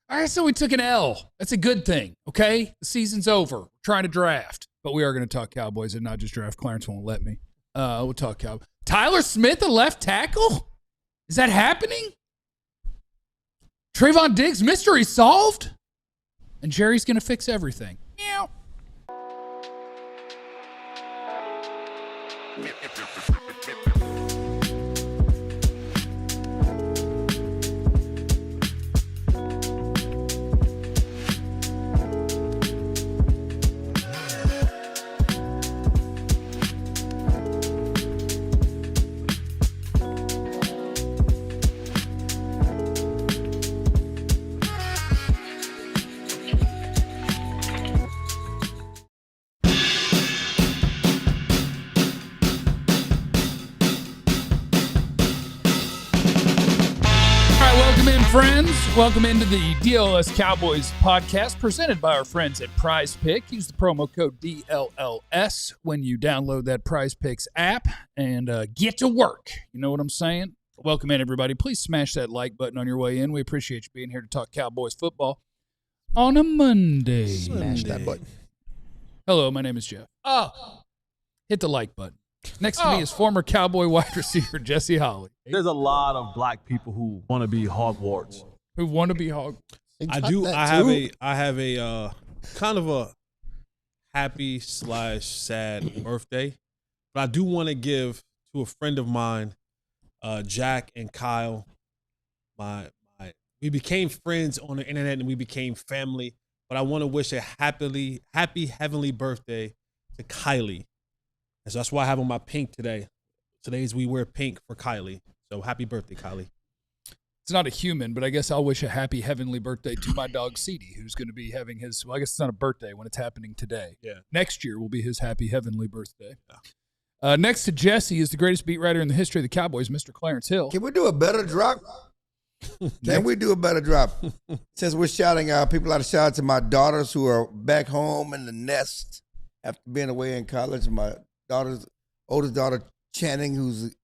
All right, so we took an L. That's a good thing, okay? The season's over. We're trying to draft. But we are going to talk Cowboys and not just draft. Clarence won't let me. We'll talk Cowboys. Tyler Smith, a left tackle? Is that happening? Trevon Diggs, mystery solved? And Jerry's going to fix everything. Meow. Friends, welcome into the DLLS Cowboys podcast presented by our friends at Prize Pick. Use the promo code DLLS when you download that Prize Picks app and get to work. You know what I'm saying? Welcome in, everybody. Please smash that like button on your way in. We appreciate you being here to talk Cowboys football on a Monday. Smash that button. Hello, my name is Jeff. Hit the like button. Next to me is former Cowboy wide receiver Jesse Holly. There's a lot of black people who want to be Hogwarts. Who want to be Hogwarts? I do. I have a kind of a happy / sad birthday, but I do want to give to a friend of mine, Jack and Kyle. We became friends on the internet and we became family. But I want to wish a happy heavenly birthday to Kylie. And so that's why I have on my pink today. Today's we wear pink for Kylie. So happy birthday, Kylie. It's not a human, but I guess I'll wish a happy heavenly birthday to my dog, Ceedy, who's going to be having his, well, I guess it's not a birthday when it's happening today. Yeah. Next year will be his happy heavenly birthday. Yeah. Next to Jesse is the greatest beat writer in the history of the Cowboys, Mr. Clarence Hill. Can we do a better drop? Can we do a better drop? Since we're shouting out, people ought to shout out to my daughters who are back home in the nest after being away in college. My oldest daughter, Channing, who's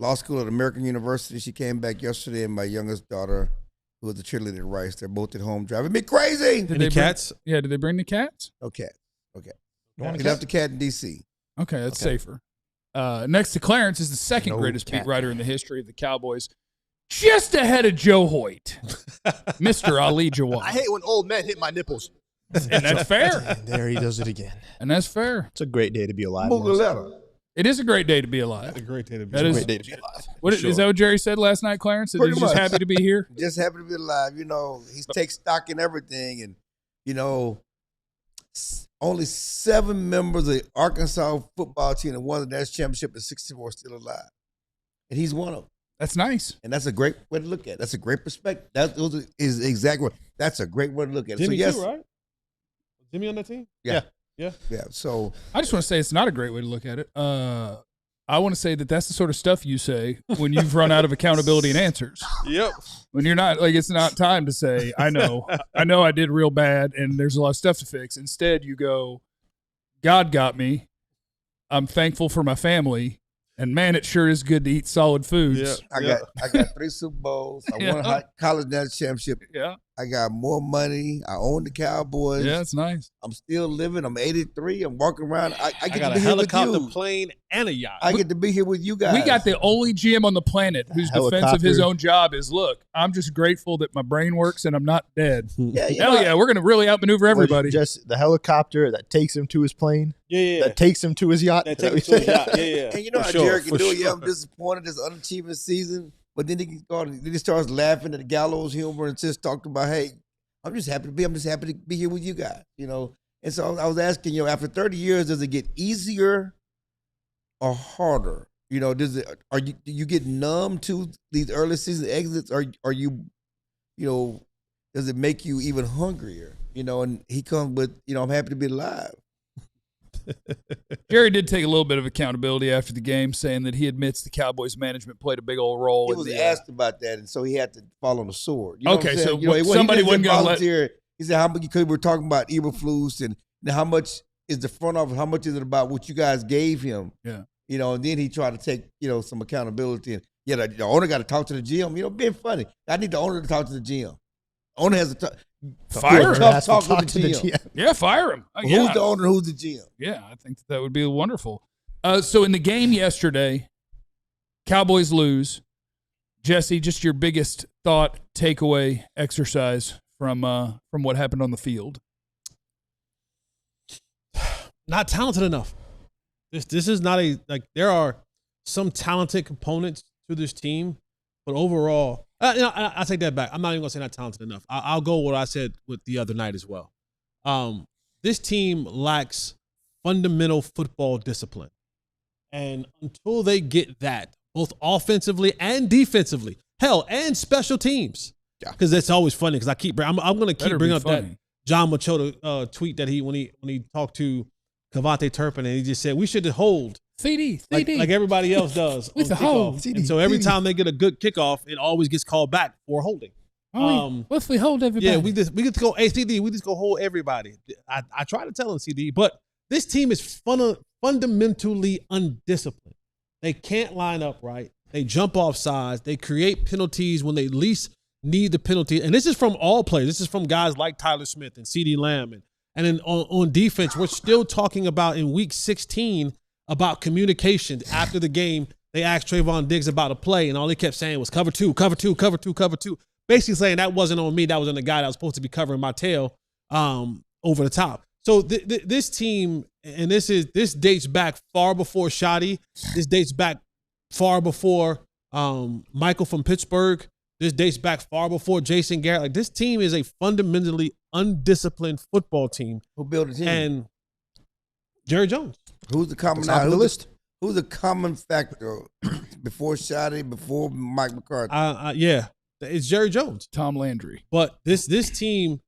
law school at American University. She came back yesterday, and my youngest daughter, who was a cheerleader at Rice. They're both at home driving me crazy. Did the cats? Did they bring the cats? No cat. Okay. We left the cat in D.C. Okay, that's safer. Next to Clarence is the second greatest beat writer in the history of the Cowboys, just ahead of Joe Hoyt, Mr. Ali Jawad. I hate when old men hit my nipples. And that's fair. There he does it again. And that's fair. It's a great day to be alive. It is a great day to be alive. It's a great day to be alive. Is that what Jerry said last night, Clarence? That he's just happy to be here? Just happy to be alive. You know, he takes stock in everything. And, you know, only 7 members of the Arkansas football team that won the national championship at 64 are still alive. And he's one of them. That's nice. And that's a great way to look at it. That's a great perspective. That's a great way to look at it. Jimmy so, yes. too, right? Jimmy on that team? Yeah. So I just want to say it's not a great way to look at it. I want to say that's the sort of stuff you say when you've run out of accountability and answers. Yep. When you're not, like, it's not time to say, I know I did real bad and there's a lot of stuff to fix. Instead, you go, God got me. I'm thankful for my family. And, man, it sure is good to eat solid foods. Yeah. I got 3 Super Bowls. I won a college national championship. Yeah. I got more money. I own the Cowboys. Yeah, it's nice. I'm still living. I'm 83. I'm walking around. I get got to be a here with helicopter, you. plane, and a yacht. I get to be here with you guys. We got the only GM on the planet whose defense of his own job is, look, I'm just grateful that my brain works and I'm not dead. Hell yeah, we're going to really outmaneuver everybody. Just the helicopter that takes him to his plane. Yeah. That takes him to his yacht. That takes him to his yacht. Yeah. And you know how Jared can do it. Yeah, I'm disappointed this unachieving season. But then he starts laughing at the gallows humor and just talked about, hey, I'm just happy to be here with you guys, you know. And so I was asking, you know, after 30 years, does it get easier or harder? You know, do you get numb to these early season exits, or are you know, does it make you even hungrier? You know, and he comes with, you know, I'm happy to be alive. Jerry did take a little bit of accountability after the game, saying that he admits the Cowboys management played a big old role. He was asked about that, and so he had to fall on the sword. You know okay, so you know, somebody wasn't going to let. He said, "How much?" Because we're talking about Eberflus, and how much is the front office? How much is it about what you guys gave him? Yeah, you know. And then he tried to take, you know, some accountability, and the owner got to talk to the GM. You know, being funny. I need the owner to talk to the GM. Owner has to Fire him. tough talk with the GM. Yeah, fire him. Who's the owner? Who's the GM? Yeah, I think that would be wonderful. So in the game yesterday, Cowboys lose. Jesse, just your biggest thought, takeaway, exercise from what happened on the field. Not talented enough. This is not there are some talented components to this team, but overall, I take that back. I'm not even gonna say not talented enough. I'll go what I said with the other night as well. This team lacks fundamental football discipline, and until they get that, both offensively and defensively, hell, and special teams, because that's always funny. Because I'm gonna keep bringing up that John Machota tweet that when he talked to Cavante Turpin, and he just said we should hold CD like everybody else does with the hold. And so every time they get a good kickoff, it always gets called back for holding. What if we hold everybody? Yeah, we get to go CD. We just go hold everybody. I try to tell him CD, but this team is fundamentally undisciplined. They can't line up right. They jump off sides. They create penalties when they least need the penalty. And this is from all players. This is from guys like Tyler Smith and CeeDee Lamb. And then on defense, we're still talking about in week 16 about communication. After the game, they asked Trevon Diggs about a play, and all he kept saying was cover two, cover two, cover two, cover two. Basically saying that wasn't on me. That was on the guy that was supposed to be covering my tail over the top. So this team, and this dates back far before Shoddy. This dates back far before Michael from Pittsburgh. This dates back far before Jason Garrett. Like, this team is a fundamentally undisciplined football team. Who built the team? And Jerry Jones. Who's the common Top of the list? Who's the common factor before Shoddy, before Mike McCarthy? Yeah, it's Jerry Jones. Tom Landry. But this team,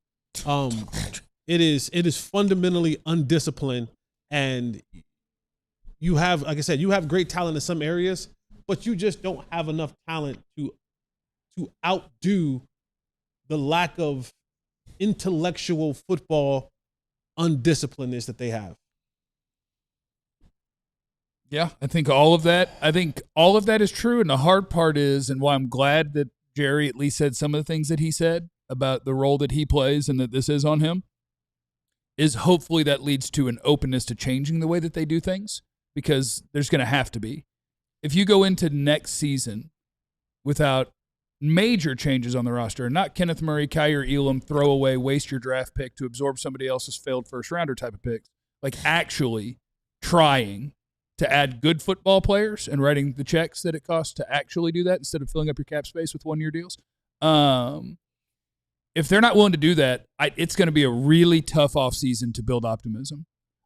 it is fundamentally undisciplined, and you have, like I said, you have great talent in some areas, but you just don't have enough talent to outdo the lack of intellectual football undisciplinedness that they have. Yeah, I think all of that is true. And the hard part is, and why I'm glad that Jerry at least said some of the things that he said about the role that he plays and that this is on him, is hopefully that leads to an openness to changing the way that they do things, because there's going to have to be. If you go into next season without major changes on the roster, and not Kenneth Murray, Kyer Elam, throw away, waste your draft pick to absorb somebody else's failed first rounder type of picks, like actually trying to add good football players and writing the checks that it costs to actually do that instead of filling up your cap space with one-year deals. If they're not willing to do that, it's going to be a really tough offseason to build optimism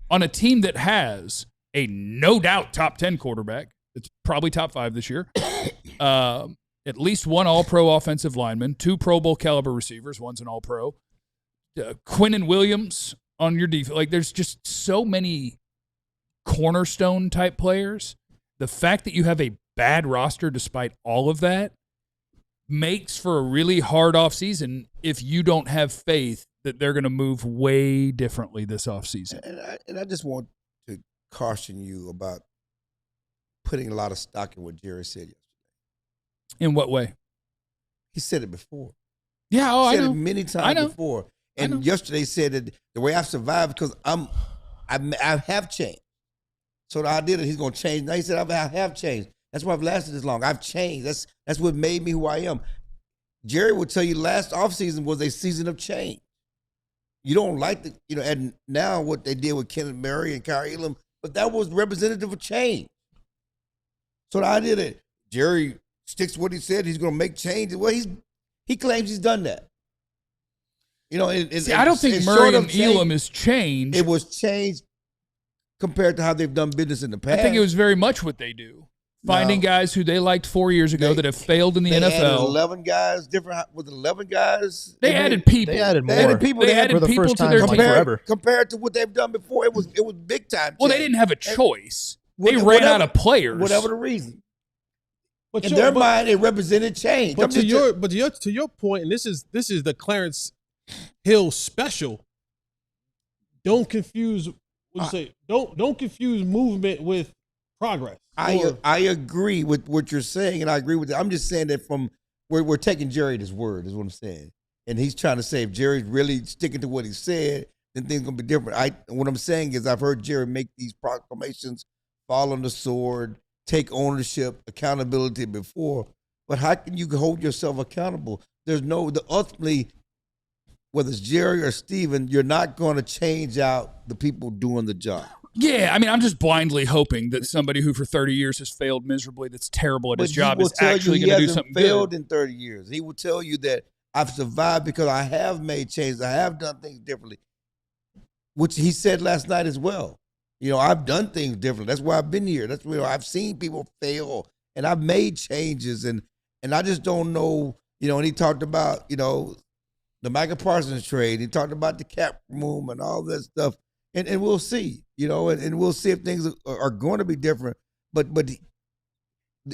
on a team that has a no-doubt top 10 quarterback. It's probably top 5 this year. At least one all-pro offensive lineman, 2 Pro Bowl caliber receivers, one's an all-pro. Quinnen Williams on your defense. Like, there's just so many cornerstone type players. The fact that you have a bad roster despite all of that makes for a really hard offseason if you don't have faith that they're going to move way differently this offseason. And I just want to caution you about putting a lot of stock in what Jerry said yesterday. In what way? He said it before. Yeah, I know. He said it many times before. And yesterday said that the way I've survived, because I have changed. So the idea that he's going to change, now he said I have changed. That's why I've lasted this long. I've changed. That's what made me who I am. Jerry would tell you last offseason was a season of change. You don't like and now what they did with Kenneth Murray and Kyer Elam, but that was representative of change. So the idea that Jerry sticks to what he said, he's going to make change. Well, he claims he's done that. I don't think Murray and Elam has changed. It was changed compared to how they've done business in the past. I think it was very much what they do. Finding guys who they liked 4 years ago that have failed in the NFL. Added 11 guys, with 11 guys. They added people. They added more. They added people. They added for the people first to time their in team. forever. Compared to what they've done before, it was big time. Well, they didn't have a choice. They ran out of players. Whatever the reason. But in their mind, it represented change. But to your point, and this is the Clarence Hill special. Don't confuse. Don't confuse movement with progress. I agree with what you're saying, and I agree with it. I'm just saying that from we're taking Jerry at his word, is what I'm saying. and he's trying to say if Jerry's really sticking to what he said, then things gonna be different. What I'm saying is I've heard Jerry make these proclamations, fall on the sword, take ownership, accountability before. But how can you hold yourself accountable? Ultimately, whether it's Jerry or Steven, you're not going to change out the people doing the job. Yeah, I mean, I'm just blindly hoping that somebody who for 30 years has failed miserably, that's terrible at his job, is actually going to do something good. He hasn't failed in 30 years. He will tell you that I've survived because I have made changes. I have done things differently, which he said last night as well. I've done things differently. That's why I've been here. That's where I've seen people fail, and I've made changes, and I just don't know. And he talked about the Michael Parsons trade. He talked about the cap room and all that stuff. And we'll see, and we'll see if things are going to be different. But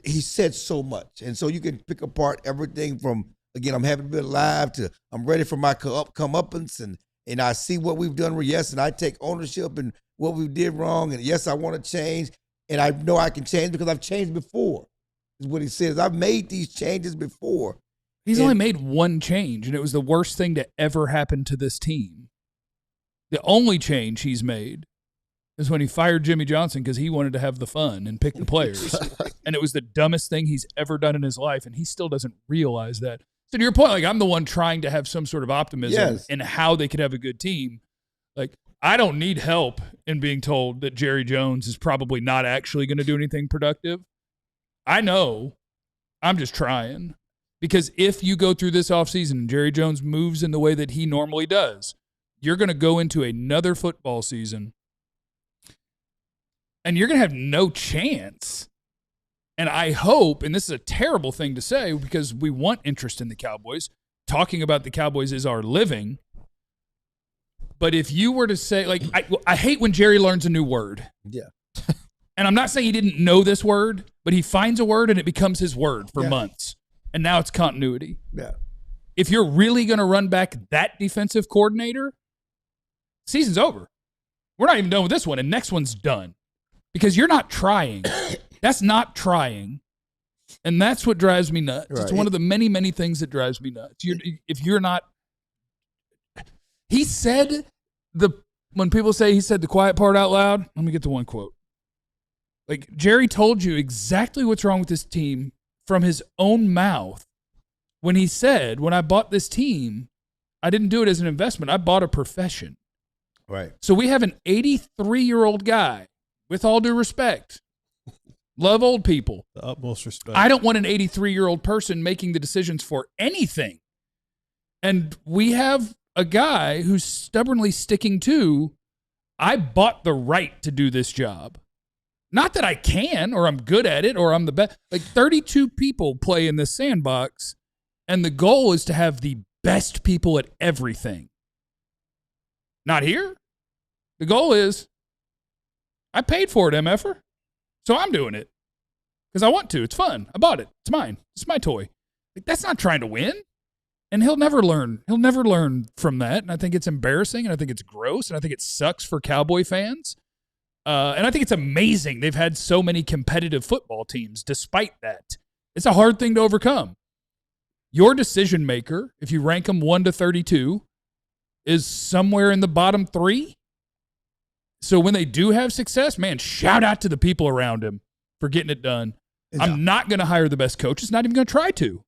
he said so much. And so you can pick apart everything from, again, I'm happy to be alive, to I'm ready for my comeuppance, and I see what we've done. Yes, and I take ownership and what we did wrong. And yes, I want to change. And I know I can change because I've changed before, is what he says. I've made these changes before. He's only made one change, and it was the worst thing to ever happen to this team. The only change he's made is when he fired Jimmy Johnson because he wanted to have the fun and pick the players. And it was the dumbest thing he's ever done in his life, and he still doesn't realize that. So to your point, like, I'm the one trying to have some sort of optimism in how they could have a good team. Like, I don't need help in being told that Jerry Jones is probably not actually going to do anything productive. I know. I'm just trying. Because if you go through this offseason and Jerry Jones moves in the way that he normally does, you're going to go into another football season and you're going to have no chance. And I hope, and this is a terrible thing to say because we want interest in the Cowboys. Talking about the Cowboys is our living. But if you were to say, like, I hate when Jerry learns a new word. Yeah. And I'm not saying he didn't know this word, but he finds a word and it becomes his word for months. And now it's continuity. Yeah. If you're really going to run back that defensive coordinator, season's over. We're not even done with this one, and next one's done. Because you're not trying. That's not trying. And that's what drives me nuts. Right. It's one of the many, many things that drives me nuts. If you're not... He said when people say he said the quiet part out loud, let me get to one quote. Like, Jerry told you exactly what's wrong with this team from his own mouth when he said, when I bought this team, I didn't do it as an investment. I bought a profession. Right. So we have an 83-year-old guy, with all due respect, love old people. The utmost respect. I don't want an 83-year-old person making the decisions for anything. And we have a guy who's stubbornly sticking to, I bought the right to do this job. Not that I can, or I'm good at it, or I'm the best. Like, 32 people play in this sandbox, and the goal is to have the best people at everything. Not here. The goal is, I paid for it, MFer. So I'm doing it. Because I want to. It's fun. I bought it. It's mine. It's my toy. Like, that's not trying to win. And he'll never learn. He'll never learn from that. And I think it's embarrassing, and I think it's gross, and I think it sucks for Cowboy fans. And I think it's amazing they've had so many competitive football teams despite that. It's a hard thing to overcome. Your decision maker, if you rank them 1 to 32, is somewhere in the bottom 3. So when they do have success, man, shout out to the people around him for getting it done. I'm not going to hire the best coaches, not even going to try to.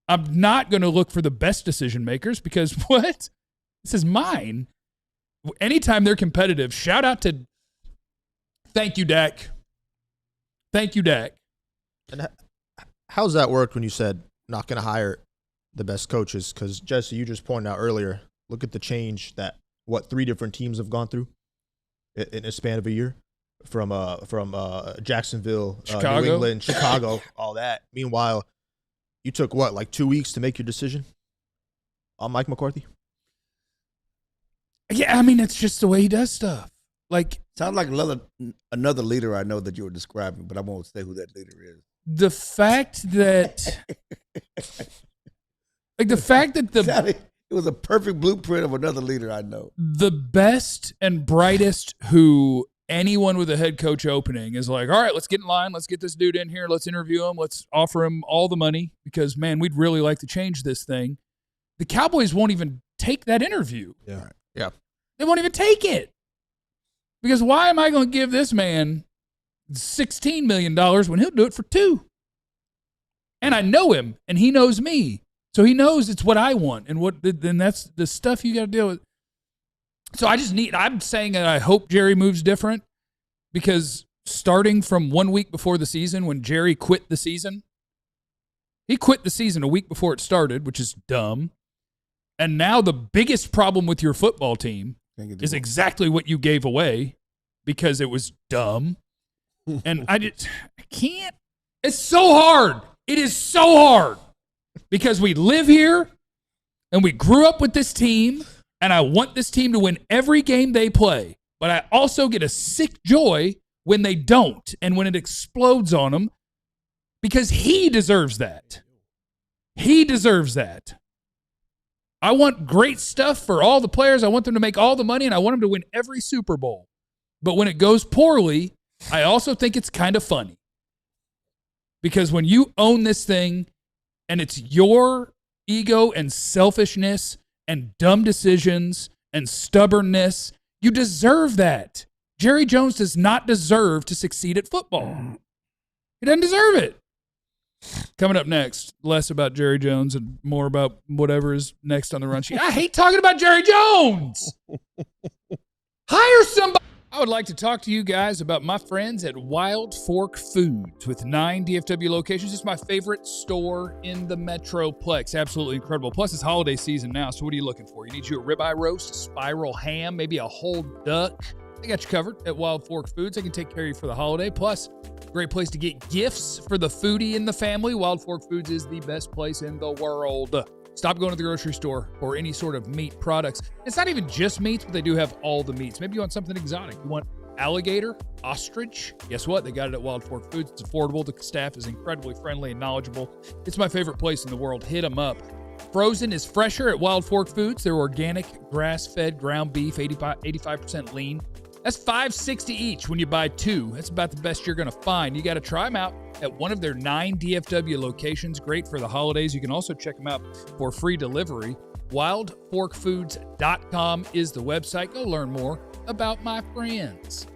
I'm not going to look for the best decision makers because what? This is mine. Anytime they're competitive, shout out to thank you, Dak. Thank you, Dak. And how's that worked when you said not going to hire the best coaches? Because, Jesse, you just pointed out earlier, look at the change that, 3 different teams have gone through in a span of a year from Jacksonville, Chicago. New England, Chicago, all that. Meanwhile, you took, 2 weeks to make your decision on Mike McCarthy? Yeah, I mean, it's just the way he does stuff. Like, sounds like another leader I know that you were describing, but I won't say who that leader is. The fact that, It was a perfect blueprint of another leader I know. The best and brightest who anyone with a head coach opening is like, all right, let's get in line. Let's get this dude in here. Let's interview him. Let's offer him all the money because, man, we'd really like to change this thing. the Cowboys won't even take that interview. Yeah. They won't even take it. Because why am I going to give this man $16 million when he'll do it for $2 million? And I know him, and he knows me. So he knows it's what I want, and then that's the stuff you got to deal with. So I'm saying that I hope Jerry moves different, because starting from 1 week before the season, when Jerry quit the season, he quit the season a week before it started, which is dumb. And now the biggest problem with your football team is exactly what you gave away, because it was dumb. And I can't. It's so hard. It is so hard, because we live here and we grew up with this team, and I want this team to win every game they play. But I also get a sick joy when they don't, and when it explodes on them, because he deserves that. He deserves that. I want great stuff for all the players. I want them to make all the money, and I want them to win every Super Bowl. But when it goes poorly, I also think it's kind of funny. Because when you own this thing, and it's your ego and selfishness and dumb decisions and stubbornness, you deserve that. Jerry Jones does not deserve to succeed at football. He doesn't deserve it. Coming up next, less about Jerry Jones and more about whatever is next on the run sheet. I hate talking about Jerry Jones. Hire somebody. I would like to talk to you guys about my friends at Wild Fork Foods with 9 DFW locations. It's my favorite store in the Metroplex. Absolutely incredible. Plus, it's holiday season now, so what are you looking for? You need you a ribeye roast, a spiral ham, maybe a whole duck. They got you covered at Wild Fork Foods. They can take care of you for the holiday. Plus, great place to get gifts for the foodie in the family. Wild Fork Foods is the best place in the world. Stop going to the grocery store for any sort of meat products. It's not even just meats, but they do have all the meats. Maybe you want something exotic. You want alligator, ostrich. Guess what? They got it at Wild Fork Foods. It's affordable. The staff is incredibly friendly and knowledgeable. It's my favorite place in the world. Hit them up. Frozen is fresher at Wild Fork Foods. They're organic, grass-fed ground beef, 85% lean. That's $5.60 each when you buy 2. That's about the best you're going to find. You got to try them out at one of their 9 DFW locations. Great for the holidays. You can also check them out for free delivery. WildForkFoods.com is the website. Go learn more about my friends.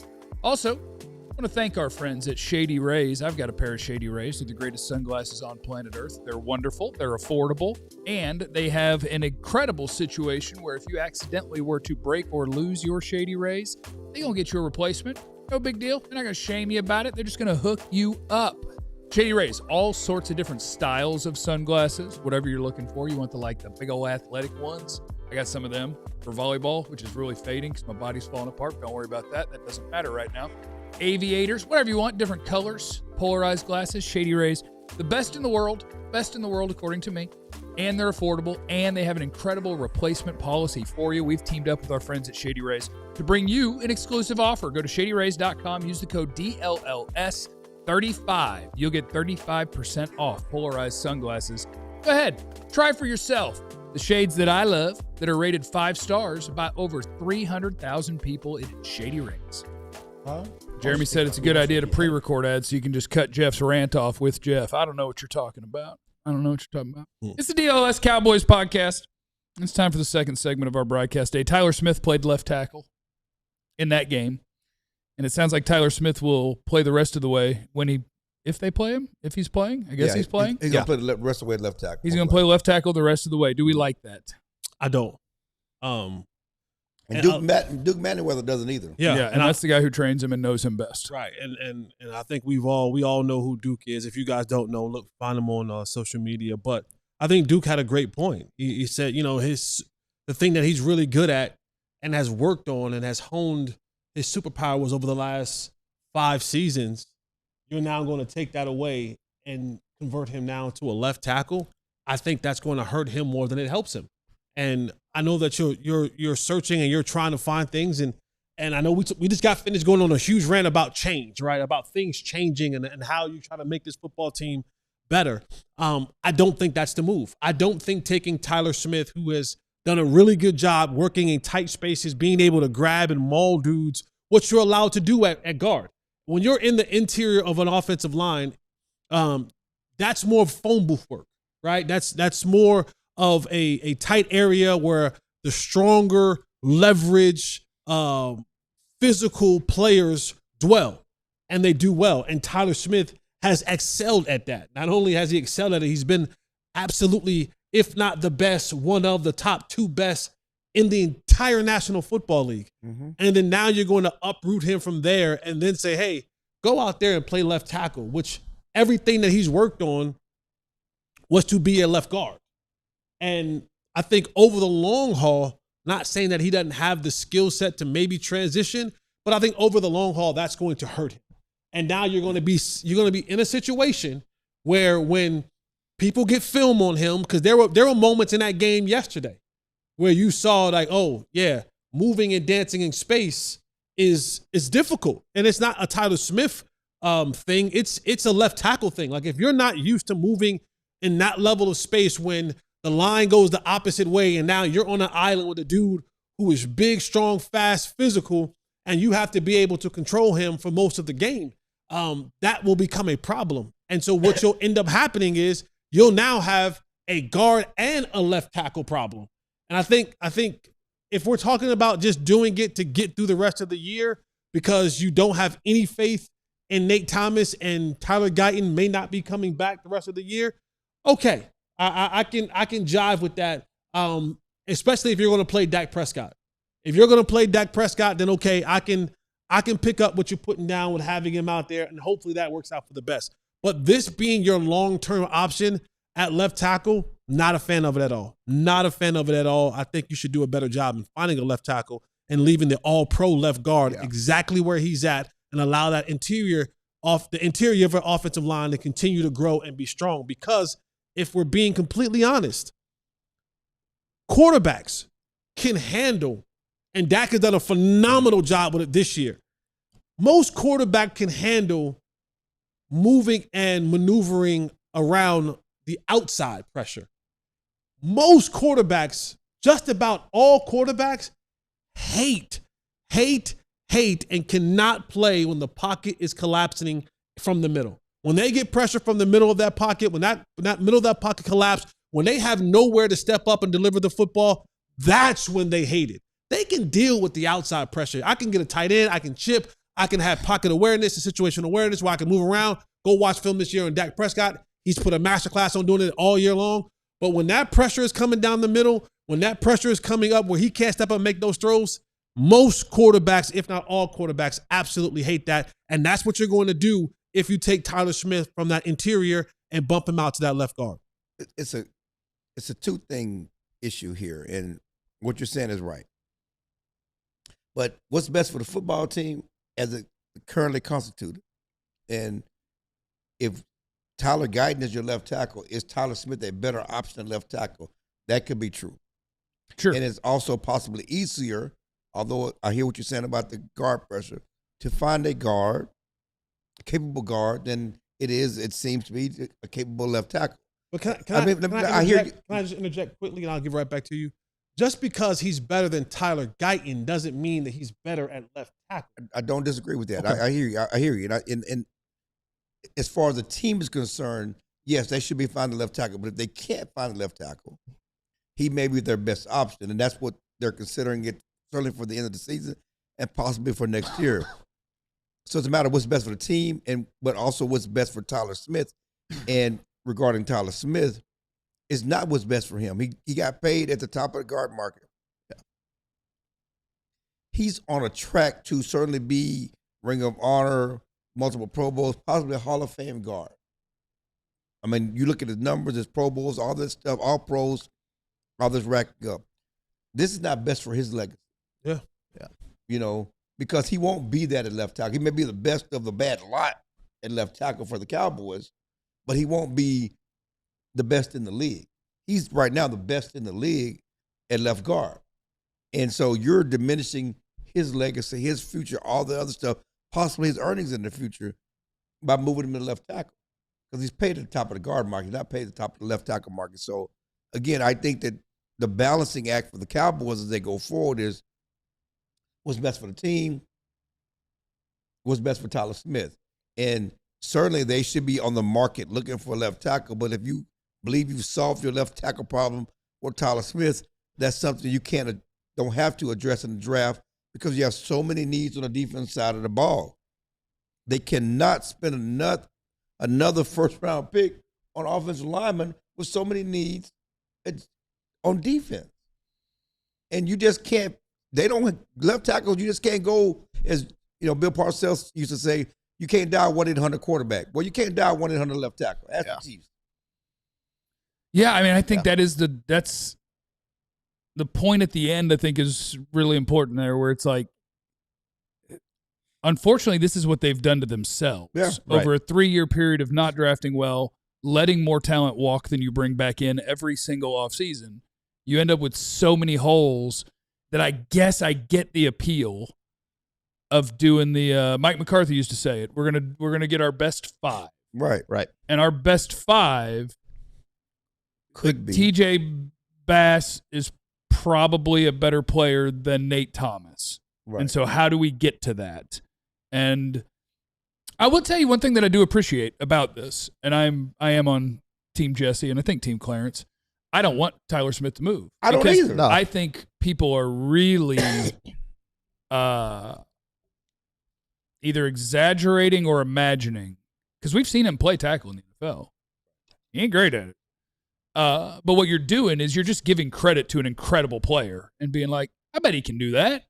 Also, I want to thank our friends at Shady Rays. I've got a pair of Shady Rays. They're the greatest sunglasses on planet Earth. They're wonderful. They're affordable. And they have an incredible situation where if you accidentally were to break or lose your Shady Rays, they're going to get you a replacement. No big deal. They're not going to shame you about it. They're just going to hook you up. Shady Rays, all sorts of different styles of sunglasses, whatever you're looking for. You want the big old athletic ones. I got some of them for volleyball, which is really fading because my body's falling apart. Don't worry about that. That doesn't matter right now. Aviators, whatever you want, different colors, polarized glasses, Shady Rays, the best in the world according to me, and they're affordable, and they have an incredible replacement policy for you. We've teamed up with our friends at Shady Rays to bring you an exclusive offer. Go to shadyrays.com, use the code DLLS35. You'll get 35% off polarized sunglasses. Go ahead, try for yourself. The shades that I love that are rated 5 stars by over 300,000 people at Shady Rays. Huh? Jeremy said it's a good idea to pre-record ads so you can just cut Jeff's rant off with Jeff. I don't know what you're talking about. It's the DLLS Cowboys podcast. It's time for the second segment of our broadcast day. Tyler Smith played left tackle in that game, and it sounds like Tyler Smith will play the rest of the way if they play him, if he's playing. I guess he's playing. He's going to play the rest of the way left tackle. He's going to play left tackle the rest of the way. Do we like that? I don't. And Duke Manyweather doesn't either. Yeah, and that's the guy who trains him and knows him best. Right, and I think we all know who Duke is. If you guys don't know, look, find him on social media. But I think Duke had a great point. He said, the thing that he's really good at and has worked on and has honed his superpowers over the last 5 seasons. You're now going to take that away and convert him now to a left tackle. I think that's going to hurt him more than it helps him. And I know that you're searching and you're trying to find things, and I know we just got finished going on a huge rant about change, right? About things changing and how you try to make this football team better. I don't think that's the move. I don't think taking Tyler Smith, who has done a really good job working in tight spaces, being able to grab and maul dudes, what you're allowed to do at guard. When you're in the interior of an offensive line, that's more phone booth work, right? That's more of a tight area where the stronger leverage physical players dwell, and they do well. And Tyler Smith has excelled at that. Not only has he excelled at it, he's been absolutely, if not the best, one of the top 2 best in the entire National Football League. Mm-hmm. And then now you're going to uproot him from there and then say, hey, go out there and play left tackle, which everything that he's worked on was to be a left guard. And I think over the long haul, not saying that he doesn't have the skill set to maybe transition, but I think over the long haul, that's going to hurt him. And now you're going to be in a situation where when people get film on him, because there were moments in that game yesterday where you saw like, oh yeah, moving and dancing in space is difficult. And it's not a Tyler Smith thing. It's a left tackle thing. Like if you're not used to moving in that level of space when the line goes the opposite way and now you're on an island with a dude who is big, strong, fast, physical, and you have to be able to control him for most of the game, that will become a problem. And so what you'll end up happening is you'll now have a guard and a left tackle problem. And I think if we're talking about just doing it to get through the rest of the year because you don't have any faith in Nate Thomas and Tyler Guyton may not be coming back the rest of the year, okay, I can jive with that, especially if you're going to play Dak Prescott. If you're going to play Dak Prescott, then okay, I can pick up what you're putting down with having him out there, and hopefully that works out for the best. But this being your long-term option at left tackle, not a fan of it at all. Not a fan of it at all. I think you should do a better job in finding a left tackle and leaving the all-pro left guard exactly where he's at and allow that interior of an offensive line to continue to grow and be strong. Because if we're being completely honest, quarterbacks can handle, and Dak has done a phenomenal job with it this year. Most quarterbacks can handle moving and maneuvering around the outside pressure. Most quarterbacks, just about all quarterbacks, hate, and cannot play when the pocket is collapsing from the middle. When they get pressure from the middle of that pocket, when that middle of that pocket collapse, when they have nowhere to step up and deliver the football, that's when they hate it. They can deal with the outside pressure. I can get a tight end, I can chip, I can have pocket awareness and situational awareness where I can move around. Go watch film this year on Dak Prescott. He's put a masterclass on doing it all year long. But when that pressure is coming down the middle, when that pressure is coming up where he can't step up and make those throws, most quarterbacks, if not all quarterbacks, absolutely hate that. And that's what you're going to do if you take Tyler Smith from that interior and bump him out to that left guard. It's a two-thing issue here, and what you're saying is right. But what's best for the football team as it currently constituted? And if Tyler Guyton is your left tackle, is Tyler Smith a better option than left tackle? That could be true. Sure. And it's also possibly easier, although I hear what you're saying about the guard pressure, to find a guard, a capable guard, than it seems to be a capable left tackle. But can I just interject quickly and I'll give it right back to you? Just because he's better than Tyler Guyton doesn't mean that he's better at left tackle. I don't disagree with that. Okay. I hear you. I hear you. And as far as the team is concerned, yes, they should be finding a left tackle. But if they can't find a left tackle, he may be their best option. And that's what they're considering it, certainly for the end of the season and possibly for next year. So it's a matter of what's best for the team, but also what's best for Tyler Smith. And regarding Tyler Smith, it's not what's best for him. He got paid at the top of the guard market. Yeah. He's on a track to certainly be Ring of Honor, multiple Pro Bowls, possibly a Hall of Fame guard. I mean, you look at his numbers, his Pro Bowls, all this stuff, all pros, all this racking up. This is not best for his legacy. Yeah. You know, because he won't be that at left tackle. He may be the best of the bad lot at left tackle for the Cowboys, but he won't be the best in the league. He's right now the best in the league at left guard. And so you're diminishing his legacy, his future, all the other stuff, possibly his earnings in the future by moving him to left tackle. Because he's paid at the top of the guard market, not paid at the top of the left tackle market. So, again, I think that the balancing act for the Cowboys as they go forward is what's best for the team, what's best for Tyler Smith. And certainly they should be on the market looking for a left tackle. But if you believe you've solved your left tackle problem with Tyler Smith, that's something you don't have to address in the draft because you have so many needs on the defense side of the ball. They cannot spend another first-round pick on offensive linemen with so many needs on defense. And you just can't, left tackles, you just can't go, as Bill Parcells used to say, you can't dial 1-800 quarterback. Well, you can't dial 1-800 left tackle. That's the Chiefs. Yeah, I mean, I think that's the point at the end, I think, is really important there, where it's like, unfortunately, this is what they've done to themselves. Yeah, over a 3-year period of not drafting well, letting more talent walk than you bring back in every single offseason. You end up with so many holes that I guess I get the appeal of doing the Mike McCarthy used to say it. We're gonna get our best 5. Right. And our best 5 could be TJ Bass is probably a better player than Nate Thomas. Right. And so how do we get to that? And I will tell you one thing that I do appreciate about this, and I am on Team Jesse and I think Team Clarence. I don't want Tyler Smith to move. I don't either. No. I think people are really either exaggerating or imagining, because we've seen him play tackle in the NFL. He ain't great at it. But what you're doing is you're just giving credit to an incredible player and being like, I bet he can do that.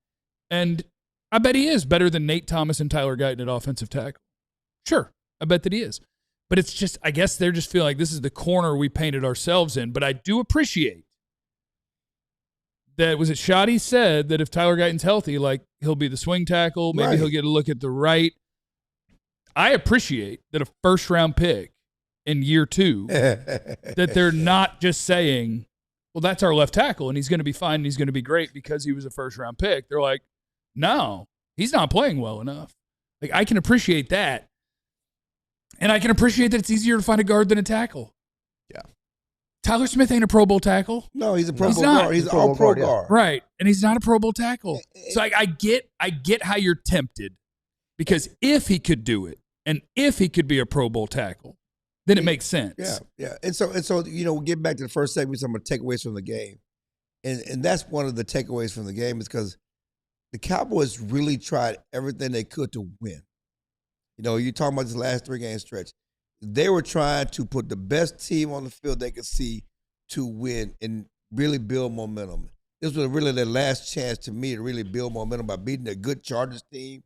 And I bet he is better than Nate Thomas and Tyler Guyton at offensive tackle. Sure, I bet that he is. But it's just, I guess they're just feeling like this is the corner we painted ourselves in. But I do appreciate that, was it Shoddy said that if Tyler Guyton's healthy, like he'll be the swing tackle, maybe he'll get a look at the right. I appreciate that a first-round pick in year 2, that they're not just saying, well, that's our left tackle, and he's going to be fine, and he's going to be great because he was a first-round pick. They're like, no, he's not playing well enough. Like, I can appreciate that. And I can appreciate that it's easier to find a guard than a tackle. Yeah. Tyler Smith ain't a Pro Bowl tackle. No, he's a Pro He's Bowl not. guard. He's an all-pro guard, guard. Right. And he's not a Pro Bowl tackle. So I get how you're tempted, because if he could do it and if he could be a Pro Bowl tackle, then it makes sense. Yeah. And so getting back to the first segment, some of the takeaways from the game. And that's one of the takeaways from the game, is because the Cowboys really tried everything they could to win. You're talking about this last 3-game stretch. They were trying to put the best team on the field they could see to win and really build momentum. This was really their last chance to me to really build momentum by beating a good Chargers team.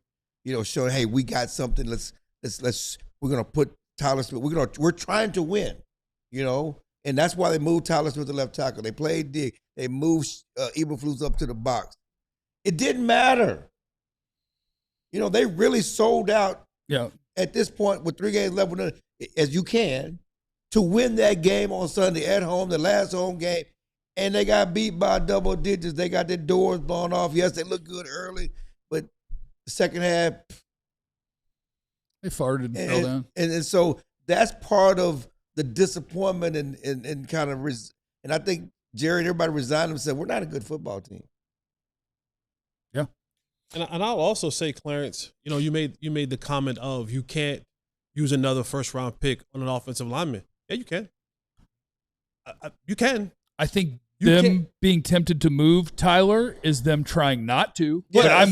Showing, hey, we got something. We're gonna put Tyler Smith. We're trying to win. And that's why they moved Tyler Smith to left tackle. They played Diggs. They moved Eberflus up to the box. It didn't matter. They really sold out. Yeah. At this point, with 3 games left, as you can, to win that game on Sunday at home, the last home game, and they got beat by double digits. They got their doors blown off. Yes, they looked good early, but the second half, they farted and fell down. And so that's part of the disappointment and kind of and I think Jerry and everybody resigned and said, we're not a good football team. Yeah. And I'll also say, Clarence, you made the comment of you can't use another first-round pick on an offensive lineman. Yeah, you can. You can. I think You being tempted to move Tyler is them trying not to. Yeah, but I'm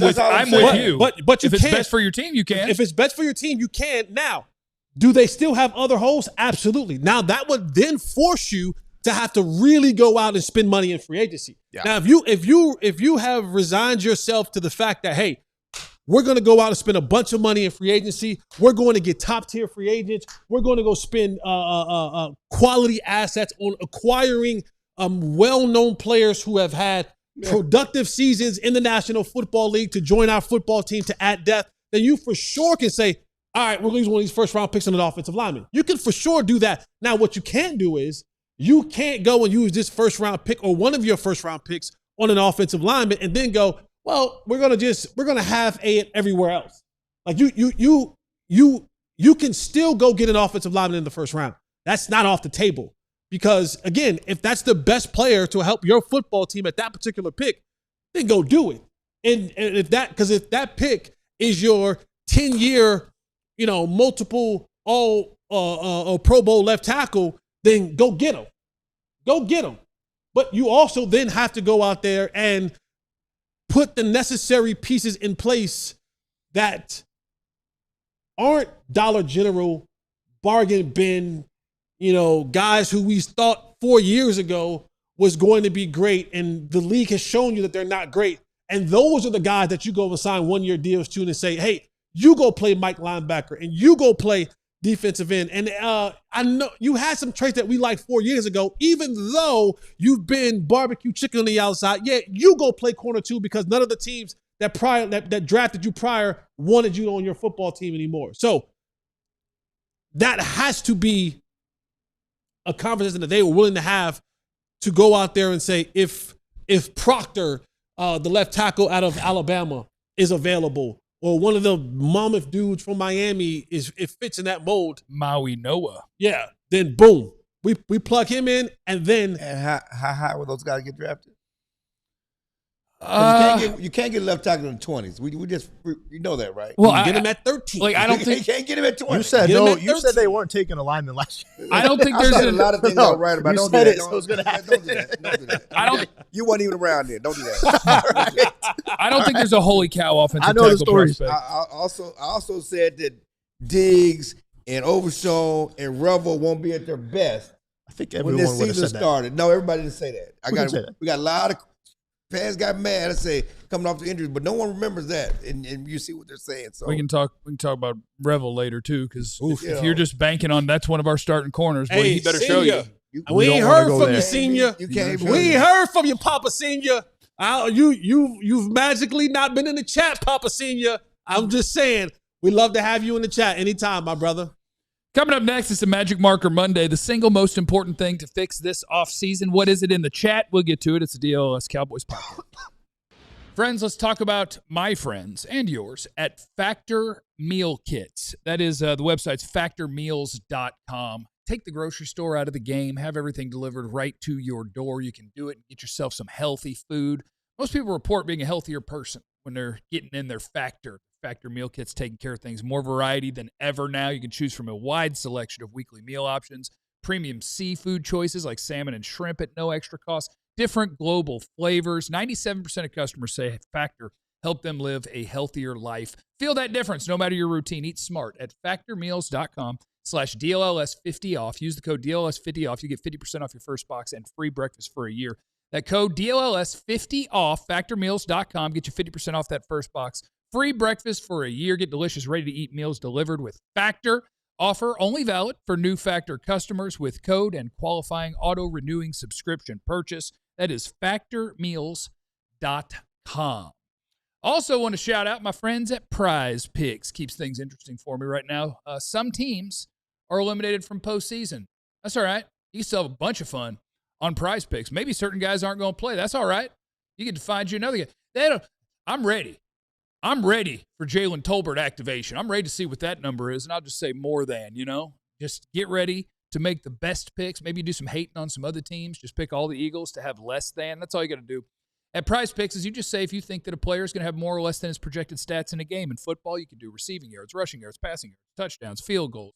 with you. But you if it's can't. best for your team, you can. If it's best for your team, you can. Now, do they still have other holes? Absolutely. Now, that would then force you to have to really go out and spend money in free agency. Yeah. Now, if you have resigned yourself to the fact that, hey, we're going to go out and spend a bunch of money in free agency, we're going to get top tier free agents, we're going to go spend quality assets on acquiring well-known players who have had productive seasons in the National Football League to join our football team to add depth, then you for sure can say, all right, we're going to use one of these first-round picks on an offensive lineman. You can for sure do that. Now, what you can't do is you can't go and use this first-round pick or one of your first-round picks on an offensive lineman and then go, well, we're going to have it everywhere else. Like you can still go get an offensive lineman in the first round. That's not off the table. Because, again, if that's the best player to help your football team at that particular pick, then go do it. And if that pick is your 10-year, multiple all Pro Bowl left tackle, then go get him. Go get him. But you also then have to go out there and put the necessary pieces in place that aren't Dollar General, bargain bin, guys who we thought 4 years ago was going to be great, and the league has shown you that they're not great. And those are the guys that you go and sign 1-year deals to and say, hey, you go play Mike linebacker and you go play defensive end. And I know you had some traits that we liked 4 years ago, even though you've been barbecue chicken on the outside. Yeah, you go play corner too, because none of the teams that drafted you prior wanted you on your football team anymore. So that has to be a conversation that they were willing to have, to go out there and say, if Proctor, the left tackle out of Alabama, is available, or one of the mammoth dudes from Miami it fits in that mold, Maui Noah. Yeah, then boom, we plug him in, and then. And how high will those guys get drafted? You can't get left tackle in the 20s. We know that, right? Well, you get him at 13. Like, I don't think you can't get him at 20. You said no. You said they weren't taking a lineman last year. I don't think there's a lot of things I'm right about. You Don't said do it, that. so it was gonna happen. Don't do that. Don't do that. You weren't even around then. Don't do that. I don't think there's a holy cow offensive I know the tackle stories. prospect. I also said that Diggs and Overshadowing and Revel won't be at their best I think when everyone this would have season said started. No, everybody didn't say that. that. We got a lot of fans got mad and say coming off the injuries, but no one remembers that, and you see what they're saying. So We can talk about Revel later too, because if you you're know. just banking on that's one of our starting corners, boy, Hey, he better senior. show you. We ain't don't wanna heard go from there. you, senior. You can't. We ain't heard from you, Papa Senior. You've magically not been in the chat, Papa Senior. I'm just saying, we love to have you in the chat anytime, my brother. Coming up next is the Magic Marker Monday, the single most important thing to fix this offseason. What is it in the chat? We'll get to it. It's the DLLS Cowboys podcast. Friends, let's talk about my friends and yours at Factor Meal Kits. That is, the website's factormeals.com. Take the grocery store out of the game. Have everything delivered right to your door. You can do it and get yourself some healthy food. Most people report being a healthier person when they're getting in their Factor Meal Kits, taking care of things. More variety than ever now. You can choose from a wide selection of weekly meal options, premium seafood choices like salmon and shrimp at no extra cost, different global flavors. 97% of customers say Factor helped them live a healthier life. Feel that difference no matter your routine. Eat smart at factormeals.com/DLLS50 off. Use the code DLLS50 off. You get 50% off your first box and free breakfast for a year. That code DLLS50 off, factormeals.com. Get you 50% off that first box. Free breakfast for a year. Get delicious, ready-to-eat meals delivered with Factor. Offer only valid for new Factor customers with code and qualifying auto-renewing subscription purchase. That is factormeals.com. Also want to shout out my friends at Prize Picks. Keeps things interesting for me right now. Some teams are eliminated from postseason. That's all right. You still have a bunch of fun on Prize Picks. Maybe certain guys aren't going to play. That's all right. You get to find you another guy. I'm ready. I'm ready for Jalen Tolbert activation. I'm ready to see what that number is, and I'll just say more than, Just get ready to make the best picks. Maybe do some hating on some other teams. Just pick all the Eagles to have less than. That's all you got to do. At Prize Picks is you just say if you think that a player is going to have more or less than his projected stats in a game. In football, you can do receiving yards, rushing yards, passing yards, touchdowns, field goals,